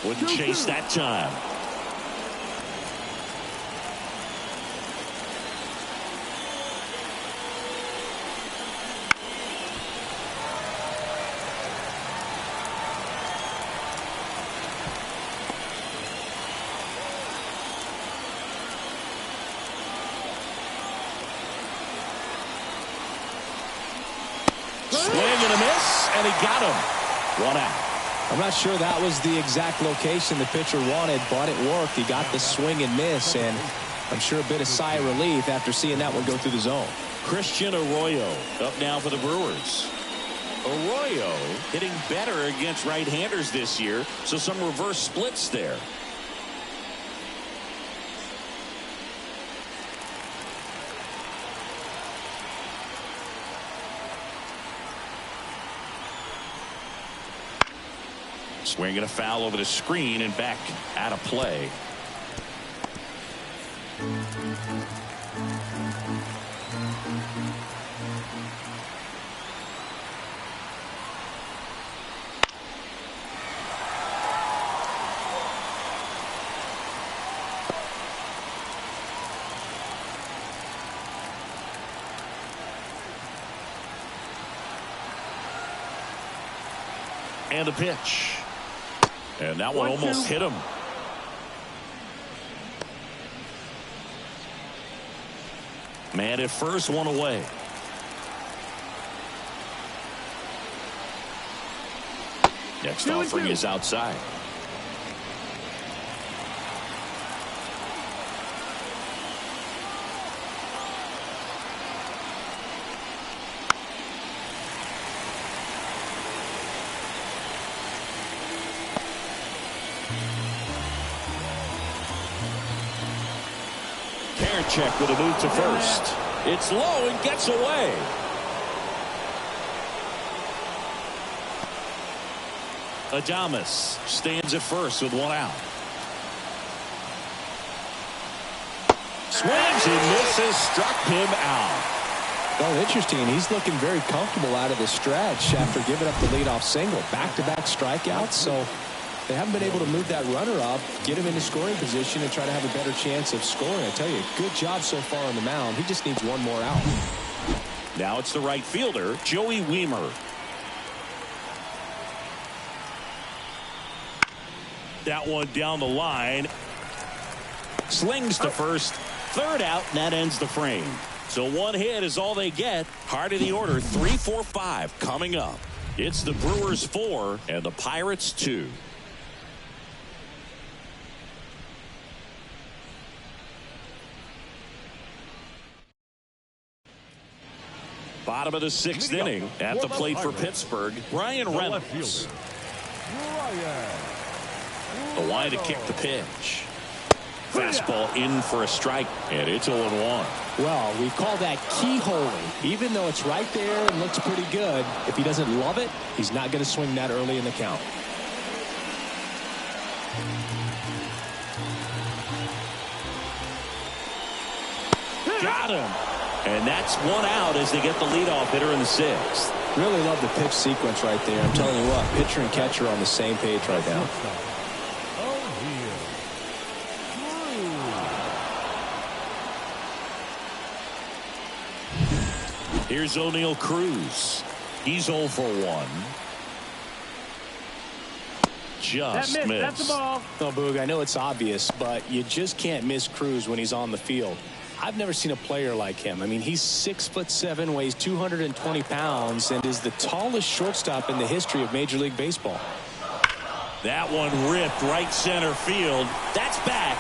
Wouldn't chase that time. Swing and a miss, and he got him. 1 out. I'm not sure that was the exact location the pitcher wanted, but it worked. He got the swing and miss, and I'm sure a bit of sigh of relief after seeing that one go through the zone. Christian Arroyo up now for the Brewers. Arroyo hitting better against right-handers this year, so some reverse splits there. Swinging a foul over the screen and back out of play. And a pitch. And that one almost hit him. Man at first, one away. Next offering is outside. Check with a move to first. It's low and gets away. Adames stands at first with 1 out. Swings and misses, struck him out. Well, interesting. He's looking very comfortable out of the stretch after giving up the leadoff single. Back-to-back strikeouts, so they haven't been able to move that runner up, get him into scoring position, and try to have a better chance of scoring. I tell you, good job so far on the mound. He just needs one more out. Now it's the right fielder, Joey Wiemer. That one down the line. Slings to first. 3rd out, and that ends the frame. So 1 hit is all they get. Heart of the order, 3, 4, 5 coming up. It's the Brewers 4 and the Pirates 2. Bottom of the 6th inning at the plate for Pittsburgh, Brian Reynolds. The line to kick the pitch. Fastball in for a strike, and it's 0-1. Well, we call that keyholing. Even though it's right there and looks pretty good, if he doesn't love it, he's not going to swing that early in the count. Got him. And that's 1 out as they get the leadoff hitter in the 6th. Really love the pitch sequence right there. I'm telling you what, pitcher and catcher are on the same page right now. Here's O'Neal Cruz. He's 0 for 1. Just missed. That's the ball. No, Boog, I know it's obvious, but you just can't miss Cruz when he's on the field. I've never seen a player like him. I mean, he's 6'7", weighs 220 pounds, and is the tallest shortstop in the history of Major League Baseball. That one ripped right center field. That's back.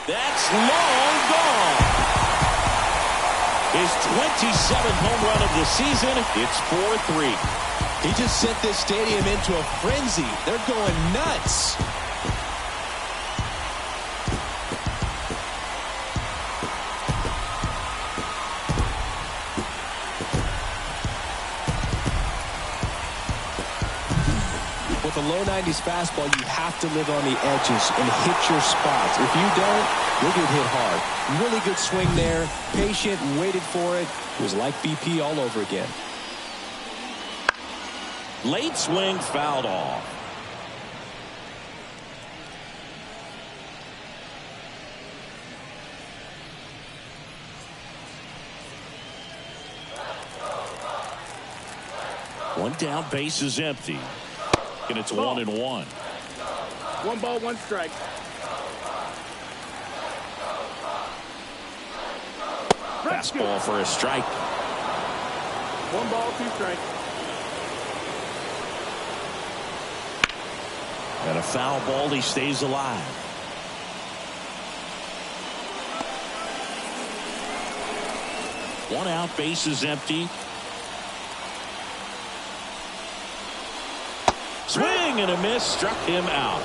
That's long gone. His 27th home run of the season. It's 4-3. He just sent this stadium into a frenzy. They're going nuts. With a low 90s fastball, you have to live on the edges and hit your spots. If you don't, you'll get hit hard. Really good swing there. Patient, waited for it. It was like BP all over again. Late swing fouled off. One down, base is empty. And it's 1-1. 1 ball, 1 strike. Fastball for a strike. 1 ball, 2 strikes. And a foul ball, he stays alive. One out, base is empty. Swing and a miss, struck him out.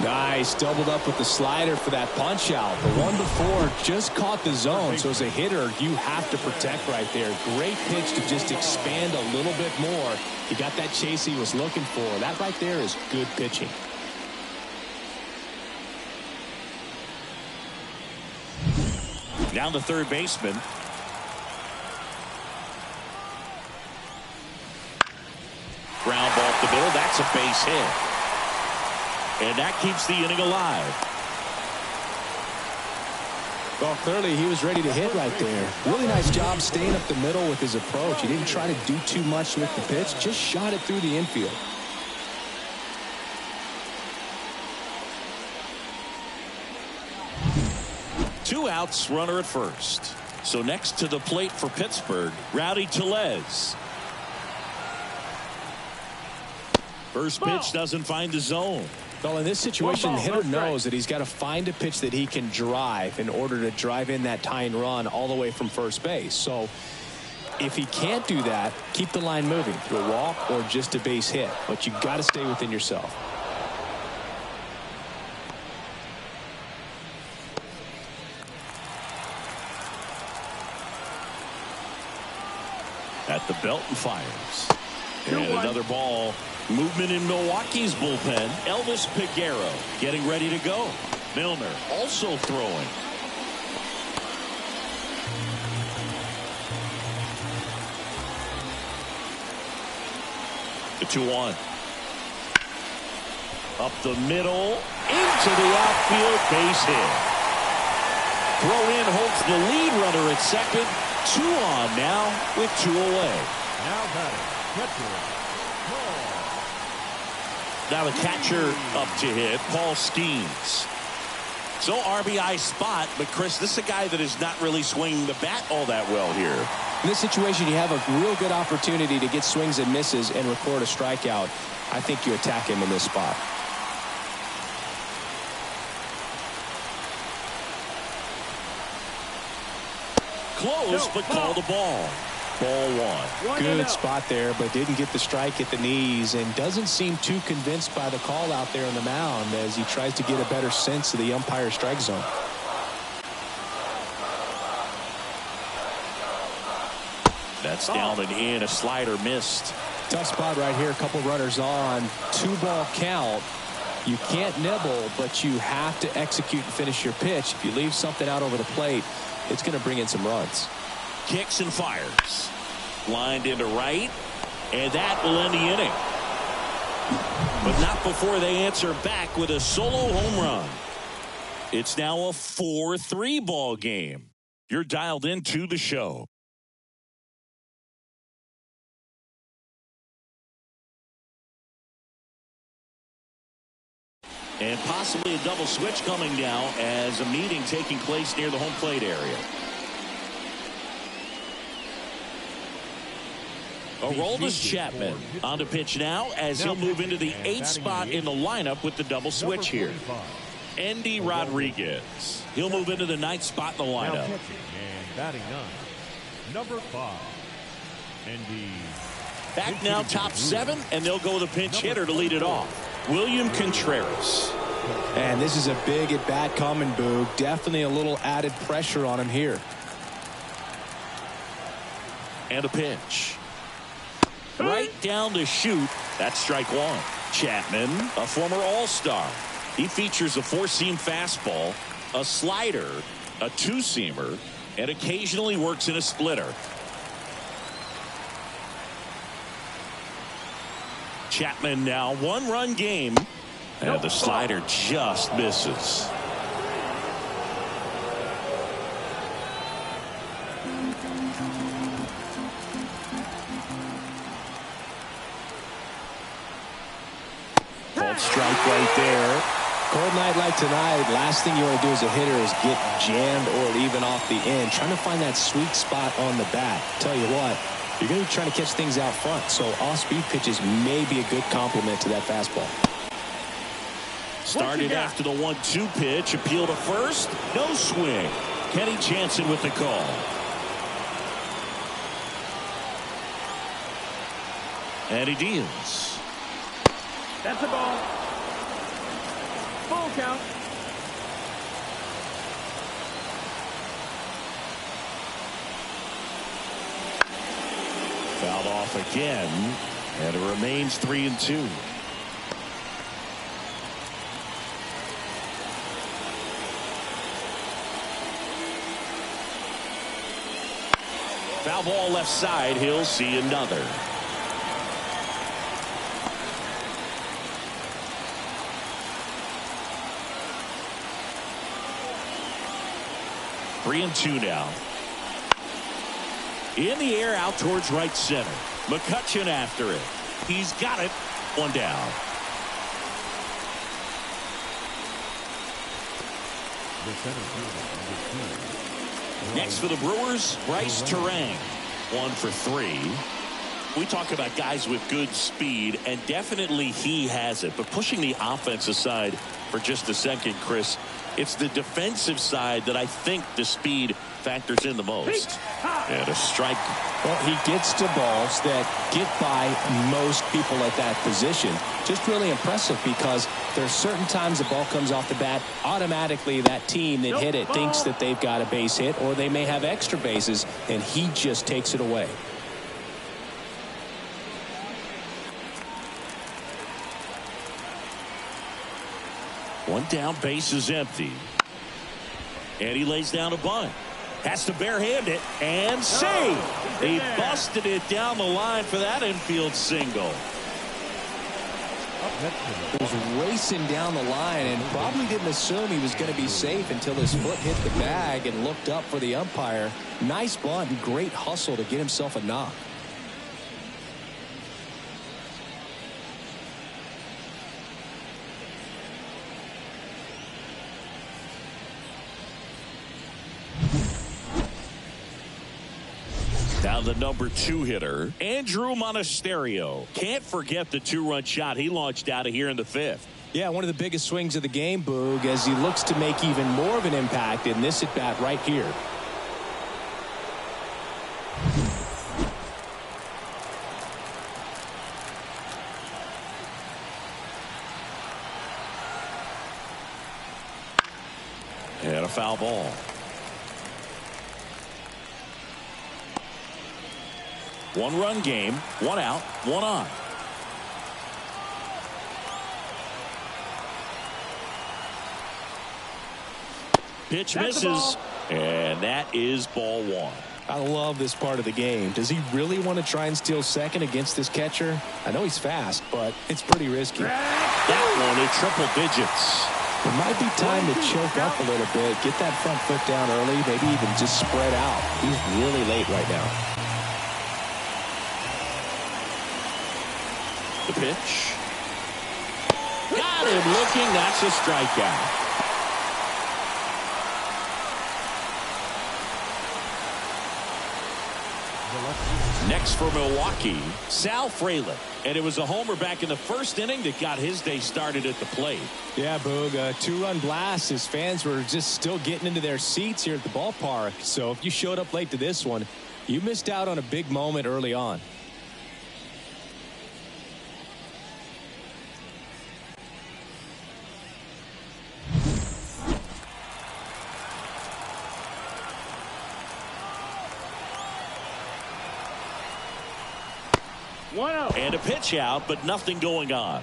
Nice, doubled up with the slider for that punch out. The one before just caught the zone, so as a hitter, you have to protect right there. Great pitch to just expand a little bit more. He got that chase he was looking for. That right there is good pitching. Down the third baseman. Ground ball up the middle. That's a base hit. And that keeps the inning alive. Well, clearly he was ready to hit right there. Really nice job staying up the middle with his approach. He didn't try to do too much with the pitch. Just shot it through the infield. Two outs, runner at first. So next to the plate for Pittsburgh, Rowdy Tellez. First pitch doesn't find the zone. Well, in this situation, the hitter knows that he's got to find a pitch that he can drive in order to drive in that tying run all the way from first base. So if he can't do that, keep the line moving through a walk or just a base hit. But you got to stay within yourself. At the belt and fires. And another ball. Movement in Milwaukee's bullpen. Elvis Peguero getting ready to go. Milner also throwing. The 2-1. Up the middle. Into the outfield. Base hit. Throw in holds the lead runner at second. 2 on now with 2 away. Now batting, catcher. Now the catcher up to hit, Paul Skeens. So RBI spot, but Chris, this is a guy that is not really swinging the bat all that well here. In this situation, you have a real good opportunity to get swings and misses and record a strikeout. I think you attack him in this spot. Close, but called a ball. Ball 1. Good spot there, but didn't get the strike at the knees and doesn't seem too convinced by the call out there on the mound as he tries to get a better sense of the umpire strike zone. That's down and in. A slider missed. Tough spot right here. A couple runners on. 2-ball count. You can't nibble, but you have to execute and finish your pitch. If you leave something out over the plate, it's going to bring in some runs. Kicks and fires. Lined into right. And that will end the inning. But not before they answer back with a solo home run. It's now a 4-3 ball game. You're dialed into the show. And possibly a double switch coming now as a meeting taking place near the home plate area. Aroldis Chapman on the pitch now as he'll move into the 8th spot in the lineup with the double switch here. Endy Rodriguez. He'll move into the 9th spot in the lineup. And batting 9, number 5, Endy. Back now top 7, and they'll go with a pinch hitter to lead it off. William Contreras. And this is a big at bat coming, Boog. Definitely a little added pressure on him here. And a pitch. Right down the chute. That's strike 1. Chapman, a former All-Star. He features a 4-seam fastball, a slider, a 2-seamer, and occasionally works in a splitter. Chapman now 1-run game. And the slider just misses. Called strike right there. Cold night like tonight, last thing you want to do as a hitter is get jammed or even off the end. Trying to find that sweet spot on the bat. Tell you what, you're going to be trying to catch things out front, so off-speed pitches may be a good complement to that fastball. Started after the 1-2 pitch. Appeal to first. No swing. Kenny Jansen with the call. And he deals. That's a ball. Full count. Fouled off again. And it remains 3-2. Foul ball left side. He'll see another. Three and two now. In the air out towards right center. McCutchen after it. He's got it. One down. Next for the Brewers, Bryce Terang. 1 for 3. We talk about guys with good speed, and definitely he has it. But pushing the offense aside for just a second, Chris, it's the defensive side that I think the speed factors in the most. And a strike. Well, he gets to balls that get by most people at that position. Just really impressive because there's certain times the ball comes off the bat, automatically that team that hit it thinks that they've got a base hit or they may have extra bases, and he just takes it away. One down, base is empty. And he lays down a bunt. Has to barehand it and save. He busted it down the line for that infield single. He was racing down the line and probably didn't assume he was going to be safe until his foot hit the bag and looked up for the umpire. Nice bunt, great hustle to get himself a knock. Now the number 2 hitter, Andrew Monasterio. Can't forget the 2-run shot he launched out of here in the 5th. Yeah, one of the biggest swings of the game, Boog, as he looks to make even more of an impact in this at-bat right here. And a foul ball. One-run game, 1 out, 1 on. Pitch misses, and that is ball 1. I love this part of the game. Does he really want to try and steal second against this catcher? I know he's fast, but it's pretty risky. That one in triple digits. It might be time to choke up a little bit, get that front foot down early, maybe even just spread out. He's really late right now. The pitch. Got Got him looking. That's a strikeout. Next for Milwaukee, Sal Frelick. And it was a homer back in the first inning that got his day started at the plate. Yeah, Boog, a 2-run blast. His fans were just still getting into their seats here at the ballpark. So if you showed up late to this one, you missed out on a big moment early on. And a pitch out, but nothing going on.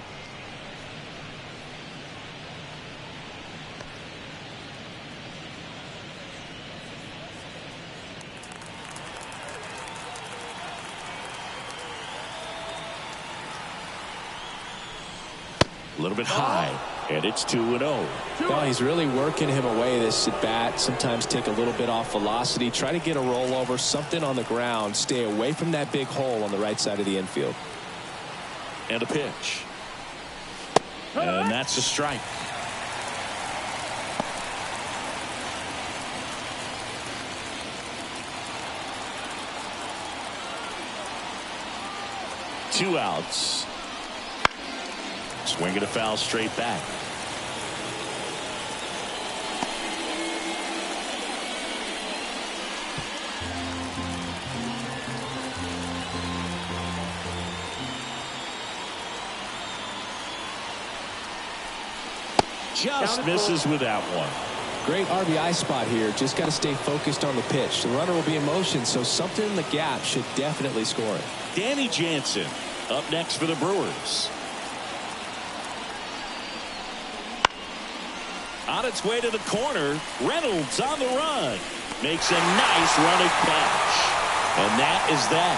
A little bit high, and it's 2-0. Well, he's really working him away this at bat. Sometimes take a little bit off velocity, try to get a rollover, something on the ground, stay away from that big hole on the right side of the infield. And a pitch. And that's a strike. Two outs. Swinging a foul straight back. Just misses with that one. Great RBI spot here. Just got to stay focused on the pitch. The runner will be in motion, so something in the gap should definitely score it. Danny Jansen up next for the Brewers. On its way to the corner, Reynolds on the run. Makes a nice running catch. And that is that.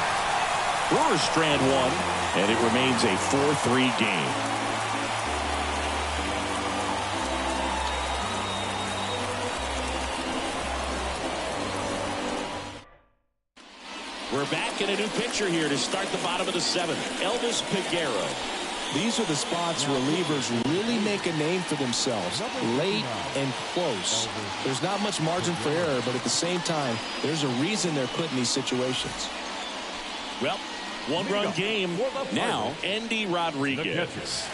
Brewers strand one, and it remains a 4-3 game. We're back in a new pitcher here to start the bottom of the seventh. Elvis Peguero. These are the spots relievers really make a name for themselves. Late and close. There's not much margin for error, but at the same time, there's a reason they're put in these situations. Well, one-run game. Now, Andy Rodriguez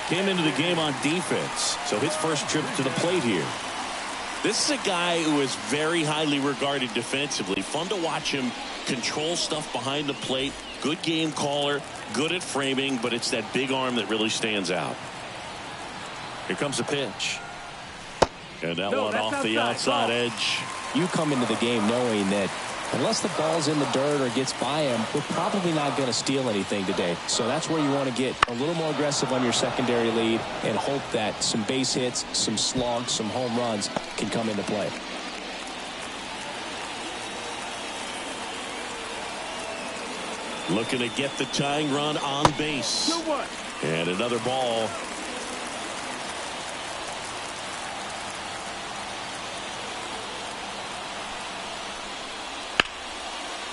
came into the game on defense, so his first trip to the plate here. This is a guy who is very highly regarded defensively. Fun to watch him control stuff behind the plate. Good game caller, good at framing, but it's that big arm that really stands out. Here comes the pitch. And that one off the outside edge. You come into the game knowing that unless the ball's in the dirt or gets by him, we're probably not going to steal anything today. So that's where you want to get a little more aggressive on your secondary lead and hope that some base hits, some slugs, some home runs can come into play. Looking to get the tying run on base. And another ball.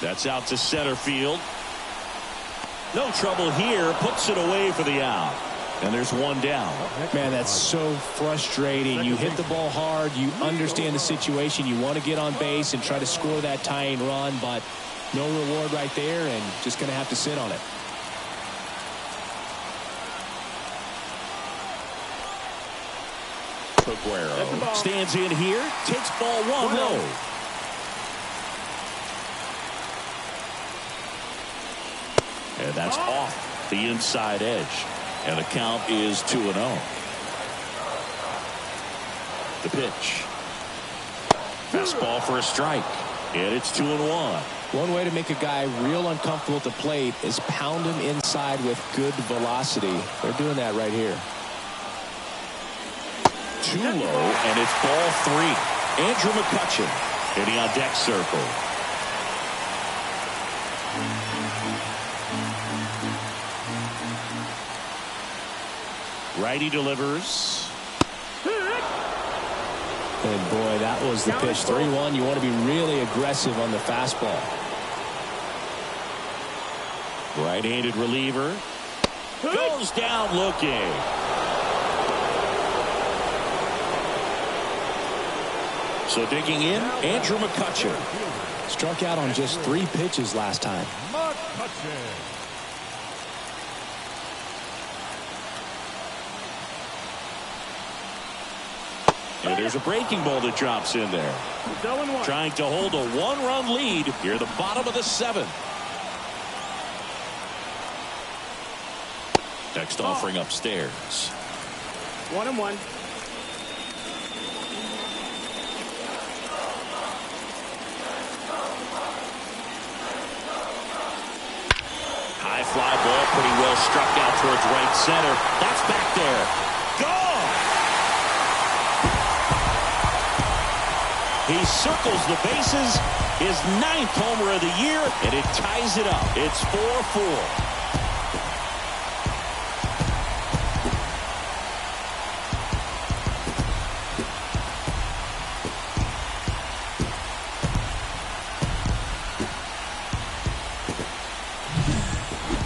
That's out to center field. No trouble here. Puts it away for the out. And there's one down. Man, that's so frustrating. You hit the ball hard. You understand the situation. You want to get on base and try to score that tying run, but no reward right there, and just going to have to sit on it. Peguero stands in here, takes ball one low. And that's off the inside edge. And the count is 2-0. The pitch. Fastball for a strike. And it's 2-1. One way to make a guy real uncomfortable at the plate is pound him inside with good velocity. They're doing that right here. Too low, and it's ball three. Andrew McCutchen hitting on deck circle. Righty delivers. And boy, that was the pitch. 3-1. You want to be really aggressive on the fastball. Right-handed reliever. Goes down looking. So digging in, Andrew McCutchen. Struck out on just 3 pitches last time. And there's a breaking ball that drops in there. Trying to hold a 1-run lead here at the bottom of the 7th. Next offering upstairs. 1-1. High fly ball, pretty well struck out towards right center. That's back there. Gone! He circles the bases, his 9th homer of the year, and it ties it up. It's 4-4.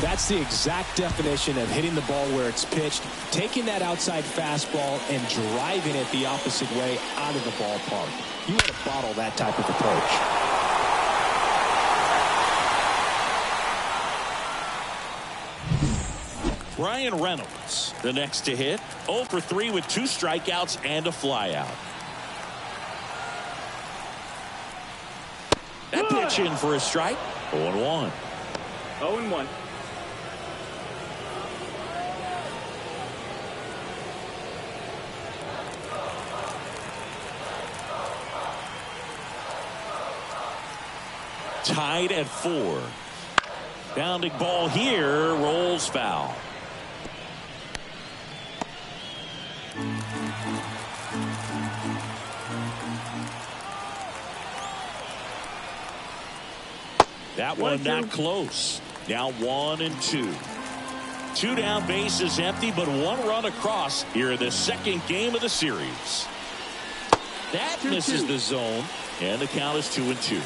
That's the exact definition of hitting the ball where it's pitched, taking that outside fastball and driving it the opposite way out of the ballpark. You want to bottle that type of approach. Brian Reynolds, the next to hit. 0 for 3 with 2 strikeouts and a flyout. That pitch in for a strike. 0-1. 0-1. Tied at 4. Bounding ball here, rolls foul. That one not close. Now 1-2. 2 down, bases empty, but 1 run across here in the 2nd game of the series. That misses the zone, and the count is 2-2.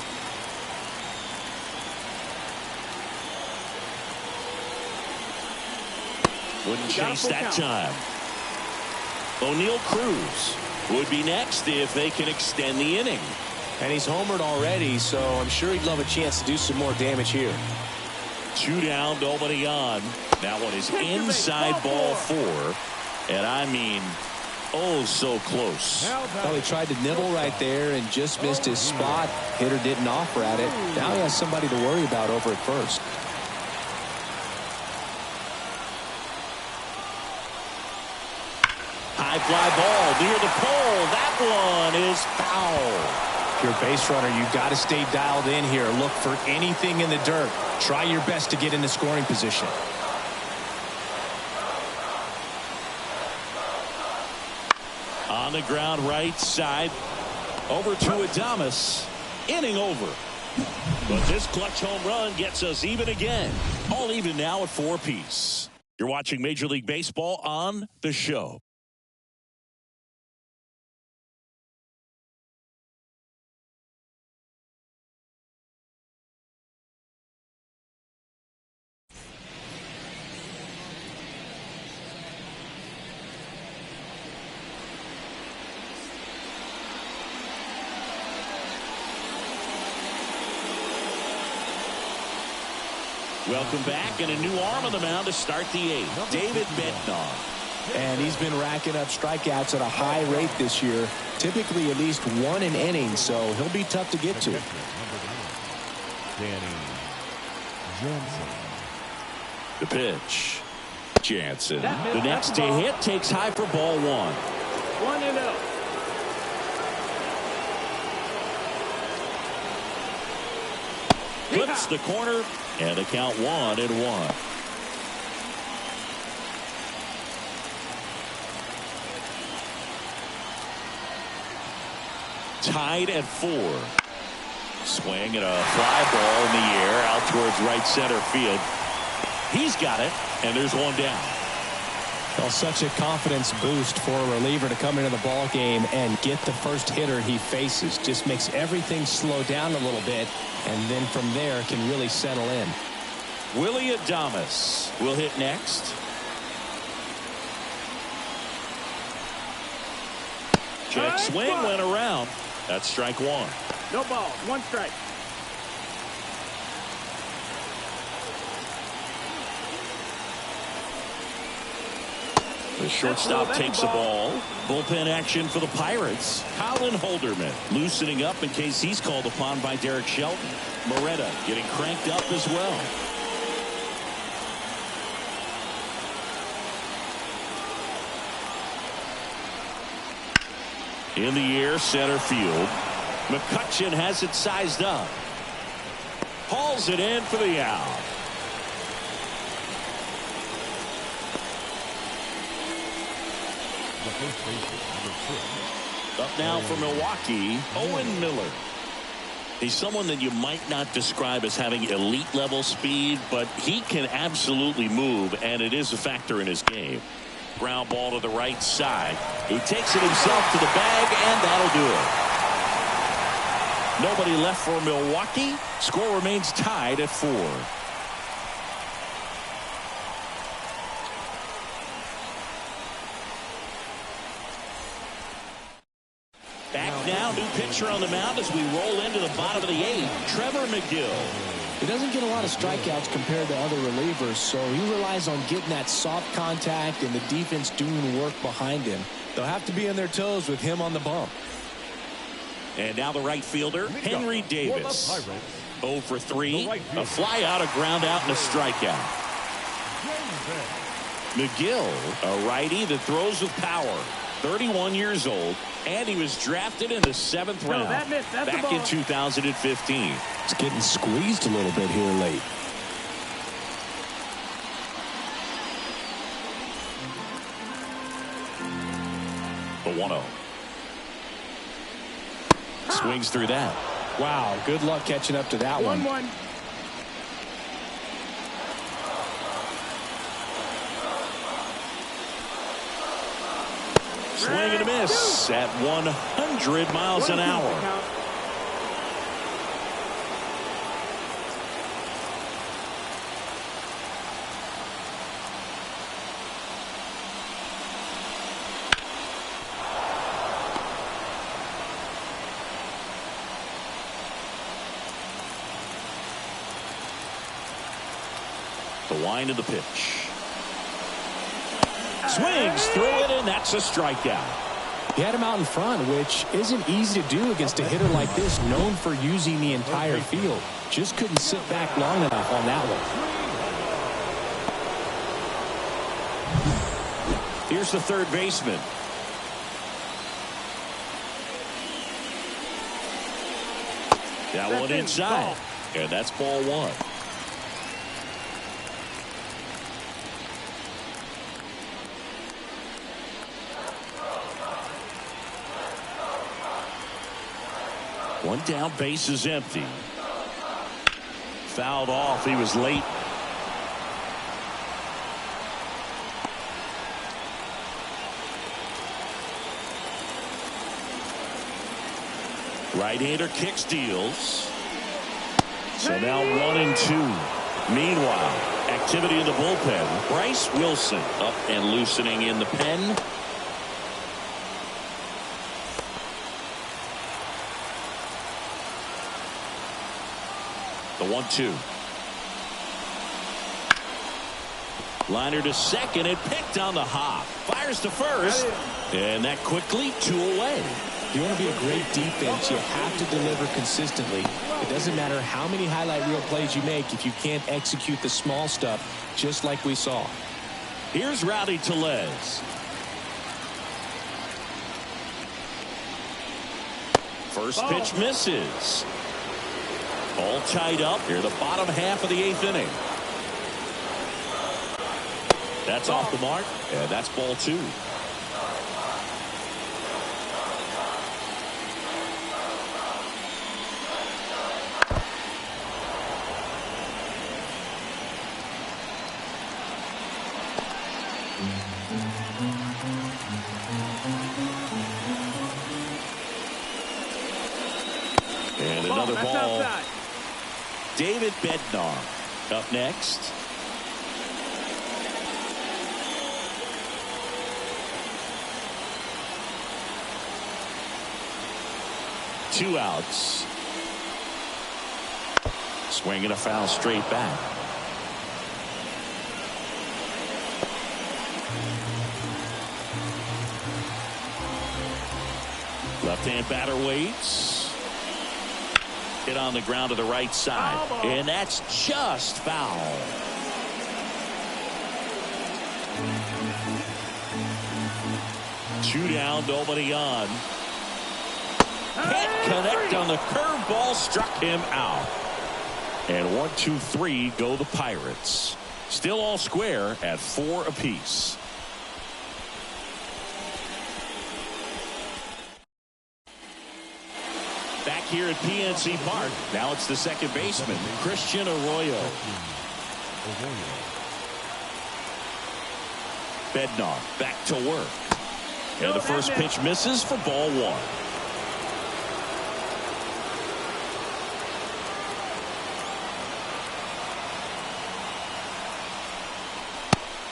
Wouldn't chase that time. O'Neal Cruz would be next if they can extend the inning. And he's homered already, so I'm sure he'd love a chance to do some more damage here. 2 down, nobody on. That one is inside ball 4. And I mean, oh, so close. Well, he tried to nibble right there and just missed his spot. Hitter didn't offer at it. Now he has somebody to worry about over at first. High fly ball near the pole. That one is foul. If you're a base runner, you've got to stay dialed in here. Look for anything in the dirt. Try your best to get into scoring position. On the ground right side. Over to Adames. Inning over. But this clutch home run gets us even again. All even now at 4 apiece. You're watching Major League Baseball on The Show. Welcome back, and a new arm on the mound to start the 8th. David Bednar. And he's been racking up strikeouts at a high rate this year, typically at least 1 an inning, so he'll be tough to get to. The pitch. Jansen. The next to hit takes high for ball 1. 1-0. Clips the corner, and the count 1-1. Tied at 4. Swing and a fly ball in the air out towards right center field. He's got it, and there's 1 down. Well, such a confidence boost for a reliever to come into the ball game and get the first hitter he faces. Just makes everything slow down a little bit, and then from there can really settle in. Willie Adames will hit next. Check swing went around. That's strike one. No ball. One strike. The shortstop takes the ball. Bullpen action for the Pirates. Colin Holderman loosening up in case he's called upon by Derek Shelton. Moretta getting cranked up as well. In the air, center field. McCutchen has it sized up. Hauls it in for the out. Up now for Milwaukee, Owen Miller. He's someone that you might not describe as having elite level speed, but he can absolutely move, and it is a factor in his game. Ground ball to the right side. He takes it himself to the bag, and that'll do it. Nobody left for Milwaukee. Score remains tied at 4. Back now, new pitcher on the mound as we roll into the bottom of the 8th. Trevor McGill. He doesn't get a lot of strikeouts compared to other relievers, so he relies on getting that soft contact and the defense doing work behind him. They'll have to be on their toes with him on the bump. And now the right fielder, Henry Davis. 0 for 3. A fly out, a ground out, and a strikeout. McGill, a righty that throws with power. 31 years old, and he was drafted in the 7th round back in 2015. It's getting squeezed a little bit here late. The 1-0. Swings through that. Wow, good luck catching up to that one. 1-1. Swing and a miss at 100 miles an hour. The wind of the pitch. Swings through it, and that's a strikeout. He had him out in front, which isn't easy to do against a hitter like this, known for using the entire field. Just couldn't sit back long enough on that one. Here's the third baseman. That one inside, and that's ball 1. One down, base is empty. Fouled off. He was late. Right-hander kicks, deals. So now 1-2. Meanwhile, activity in the bullpen. Bryce Wilson up and loosening in the pen. The 1-2. Liner to second and picked on the hop. Fires to first. And that quickly 2 away. If you want to be a great defense, you have to deliver consistently. It doesn't matter how many highlight reel plays you make if you can't execute the small stuff, just like we saw. Here's Rowdy Tellez. First pitch misses. All tied up here, the bottom half of the 8th inning. That's off the mark, and that's ball 2. And another ball. Outside. David Bednar up next. 2 outs. Swinging a foul straight back. Left-hand batter waits. Hit on the ground to the right side. And that's just foul. Two down, nobody on. Can't connect on the curveball, struck him out. And 1, 2, 3 go the Pirates. Still all square at 4 apiece. Back here at PNC Park, now it's the second baseman, Christian Arroyo. Bednar back to work. And the first pitch misses for ball 1.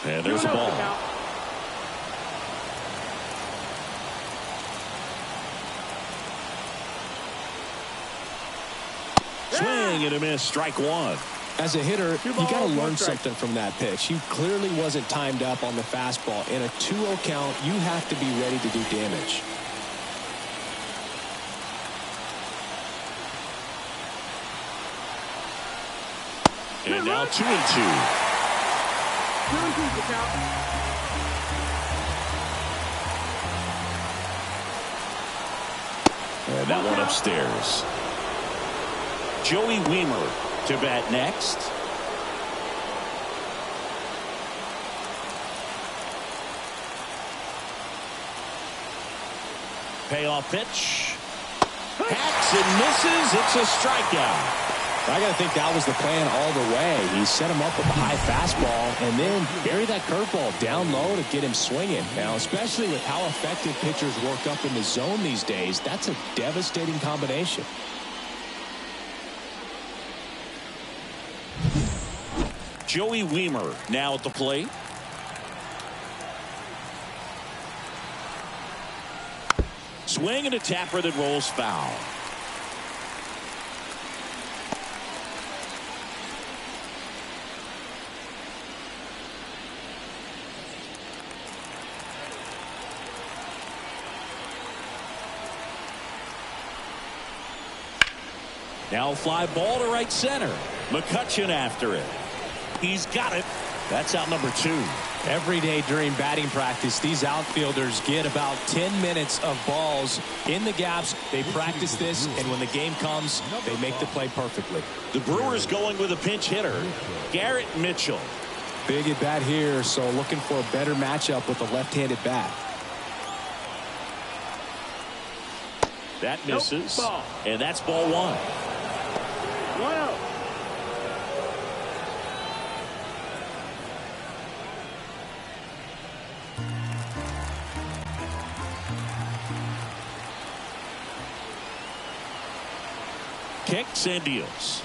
And there's a ball. Swing and a miss, strike 1. As a hitter, you got to learn something from that pitch. He clearly wasn't timed up on the fastball. In a 2-0 count, you have to be ready to do damage. And now 2-2. 2-2 the count. And that one upstairs. Joey Weimer to bat next. Payoff pitch. Hacks and misses. It's a strikeout. I got to think that was the plan all the way. He set him up with a high fastball and then bury that curveball down low to get him swinging. Now, especially with how effective pitchers work up in the zone these days, that's a devastating combination. Joey Weimer now at the plate. Swing and a tapper that rolls foul. Now fly ball to right center. McCutchen after it. He's got it. That's out number 2. Every day during batting practice, these outfielders get about 10 minutes of balls in the gaps. They practice this, and when the game comes, they make the play perfectly. The Brewers going with a pinch hitter, Garrett Mitchell. Big at bat here, so looking for a better matchup with a left-handed bat. That misses, and that's ball 1. 1-0. Kicks and deals.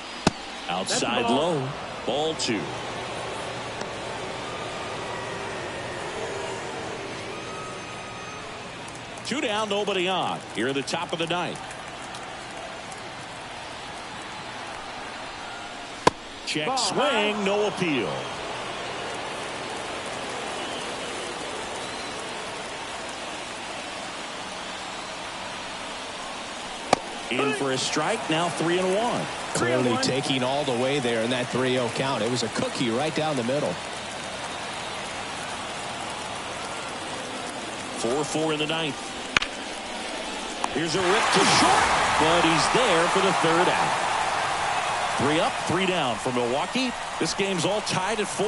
Outside low. Ball 2. Two down, nobody on. Here at the top of the 9th. Check swing, no appeal. In for a strike, now 3-1. Clearly taking all the way there in that 3-0 count. It was a cookie right down the middle. 4-4 in the 9th. Here's a rip to short, but he's there for the 3rd out. 3 up, 3 down for Milwaukee. This game's all tied at 4.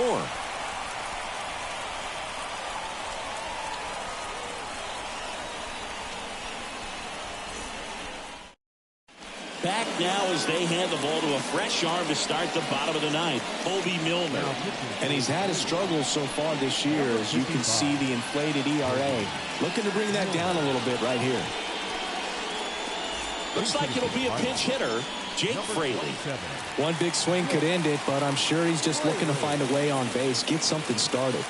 Back now as they hand the ball to a fresh arm to start the bottom of the 9th, Kobe Milner. And he's had his struggles so far this year, as you can see the inflated ERA. Looking to bring that down a little bit right here. Looks like it'll be a pinch hitter, Jake Fraley. One big swing could end it, but I'm sure he's just looking to find a way on base, get something started.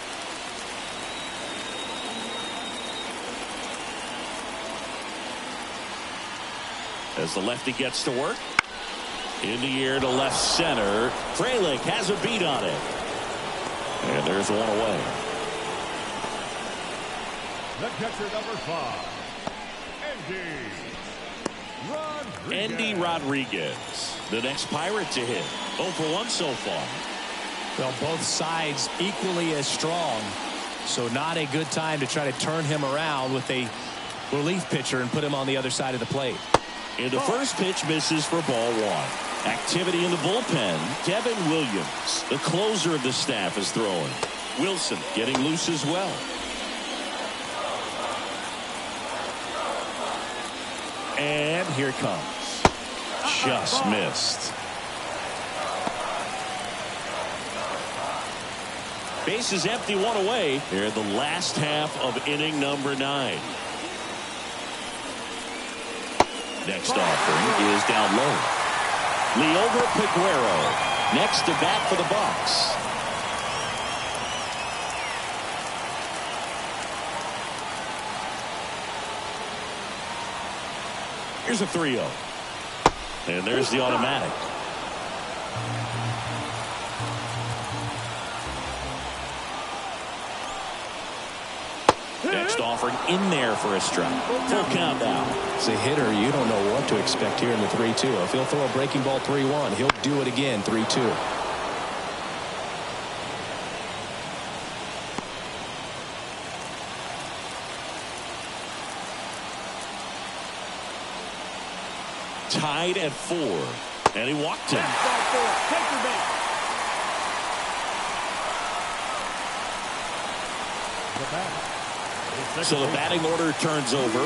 as the lefty gets to work. In the air to left center. Frelick has a beat on it. And there's one away. The catcher, number 5, Andy Rodriguez, the next Pirate to hit. 0 for 1 so far. Well, both sides equally as strong, so not a good time to try to turn him around with a relief pitcher and put him on the other side of the plate. And the first pitch misses for ball 1. Activity in the bullpen. Devin Williams, the closer of the staff, is throwing. Wilson getting loose as well. And here it comes. Just missed. Base is empty, 1 away. Here the last half of inning number 9. Next offering is down low. Liover Peguero next to bat for the Bucks. Here's a 3-0. And there's the automatic. Next offering in there for a strike. Full count now. As a hitter, you don't know what to expect here in the 3-2. If he'll throw a breaking ball 3-1, he'll do it again 3-2. Tied at 4. And he walked him. Take your base. So the batting order turns over.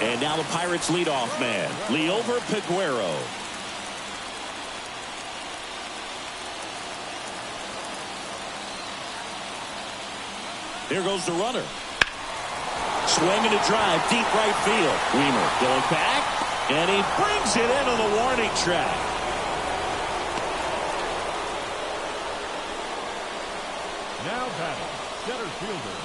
And now the Pirates leadoff man, Liover Peguero. Here goes the runner. Swinging a drive, deep right field. Weimer going back. And he brings it into the warning track. Now batting, center fielder,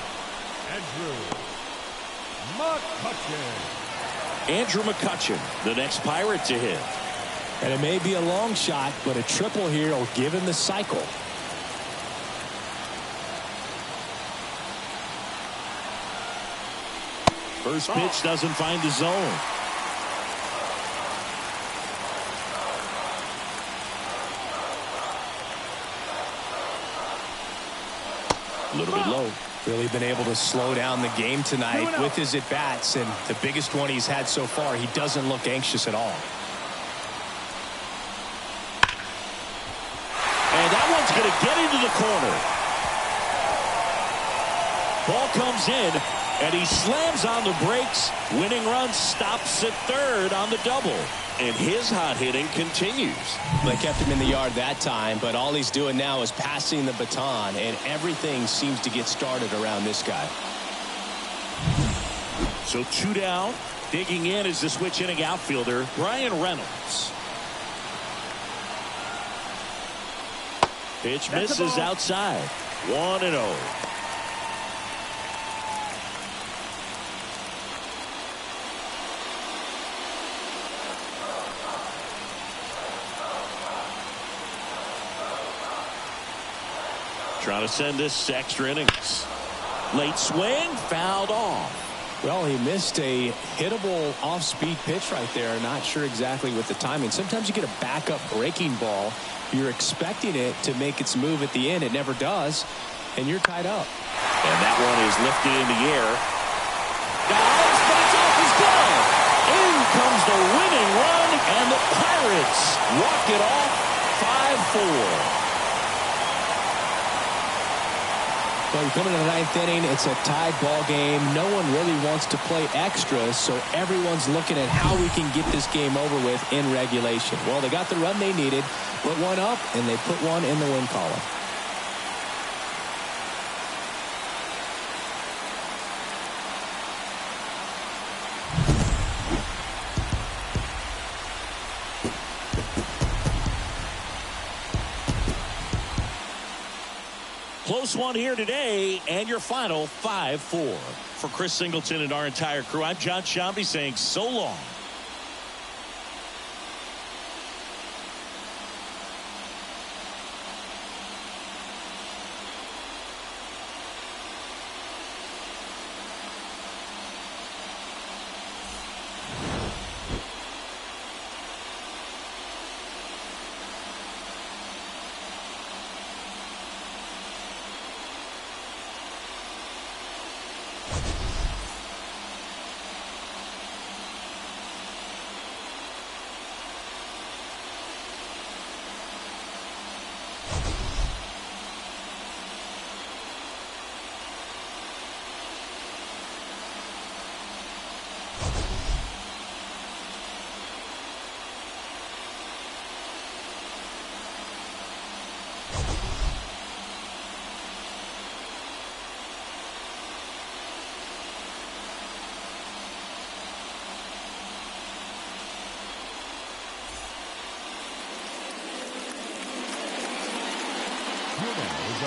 Andrew McCutchen, the next Pirate to hit. And it may be a long shot, but a triple here will give him the cycle. First pitch doesn't find the zone. A little bit low. Really been able to slow down the game tonight with his at-bats, and the biggest one he's had so far. He doesn't look anxious at all. And that one's going to get into the corner. Ball comes in, and he slams on the brakes. Winning run stops at third on the double. And his hot hitting continues. They kept him in the yard that time, but all he's doing now is passing the baton, and everything seems to get started around this guy. So 2 down. Digging in is the switch hitting outfielder, Brian Reynolds. Pitch misses outside. 1-0. Trying to send this extra innings. Late swing, fouled off. Well, he missed a hittable off-speed pitch right there. Not sure exactly with the timing. Sometimes you get a backup breaking ball. You're expecting it to make its move at the end. It never does, and you're tied up. And that one is lifted in the air. Dives, but it's off his glove. In comes the winning run, and the Pirates walk it off 5-4. Well, you come into the 9th inning, it's a tied ball game. No one really wants to play extra, so everyone's looking at how we can get this game over with in regulation. Well, they got the run they needed, put one up, and they put one in the win column. Close one here today, and your final 5-4. For Chris Singleton and our entire crew, I'm John Shambi saying so long.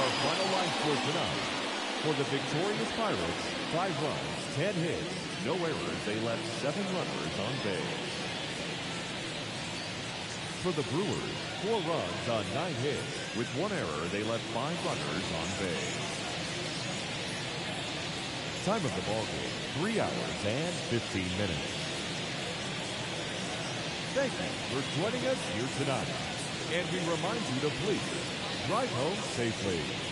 our final line for tonight. For the victorious Pirates, 5 runs, 10 hits, no errors. They left 7 runners on base. For the Brewers, 4 runs on 9 hits. With 1 error, they left 5 runners on base. Time of the ballgame, 3 hours and 15 minutes. Thank you for joining us here tonight. And we remind you to please drive home safely.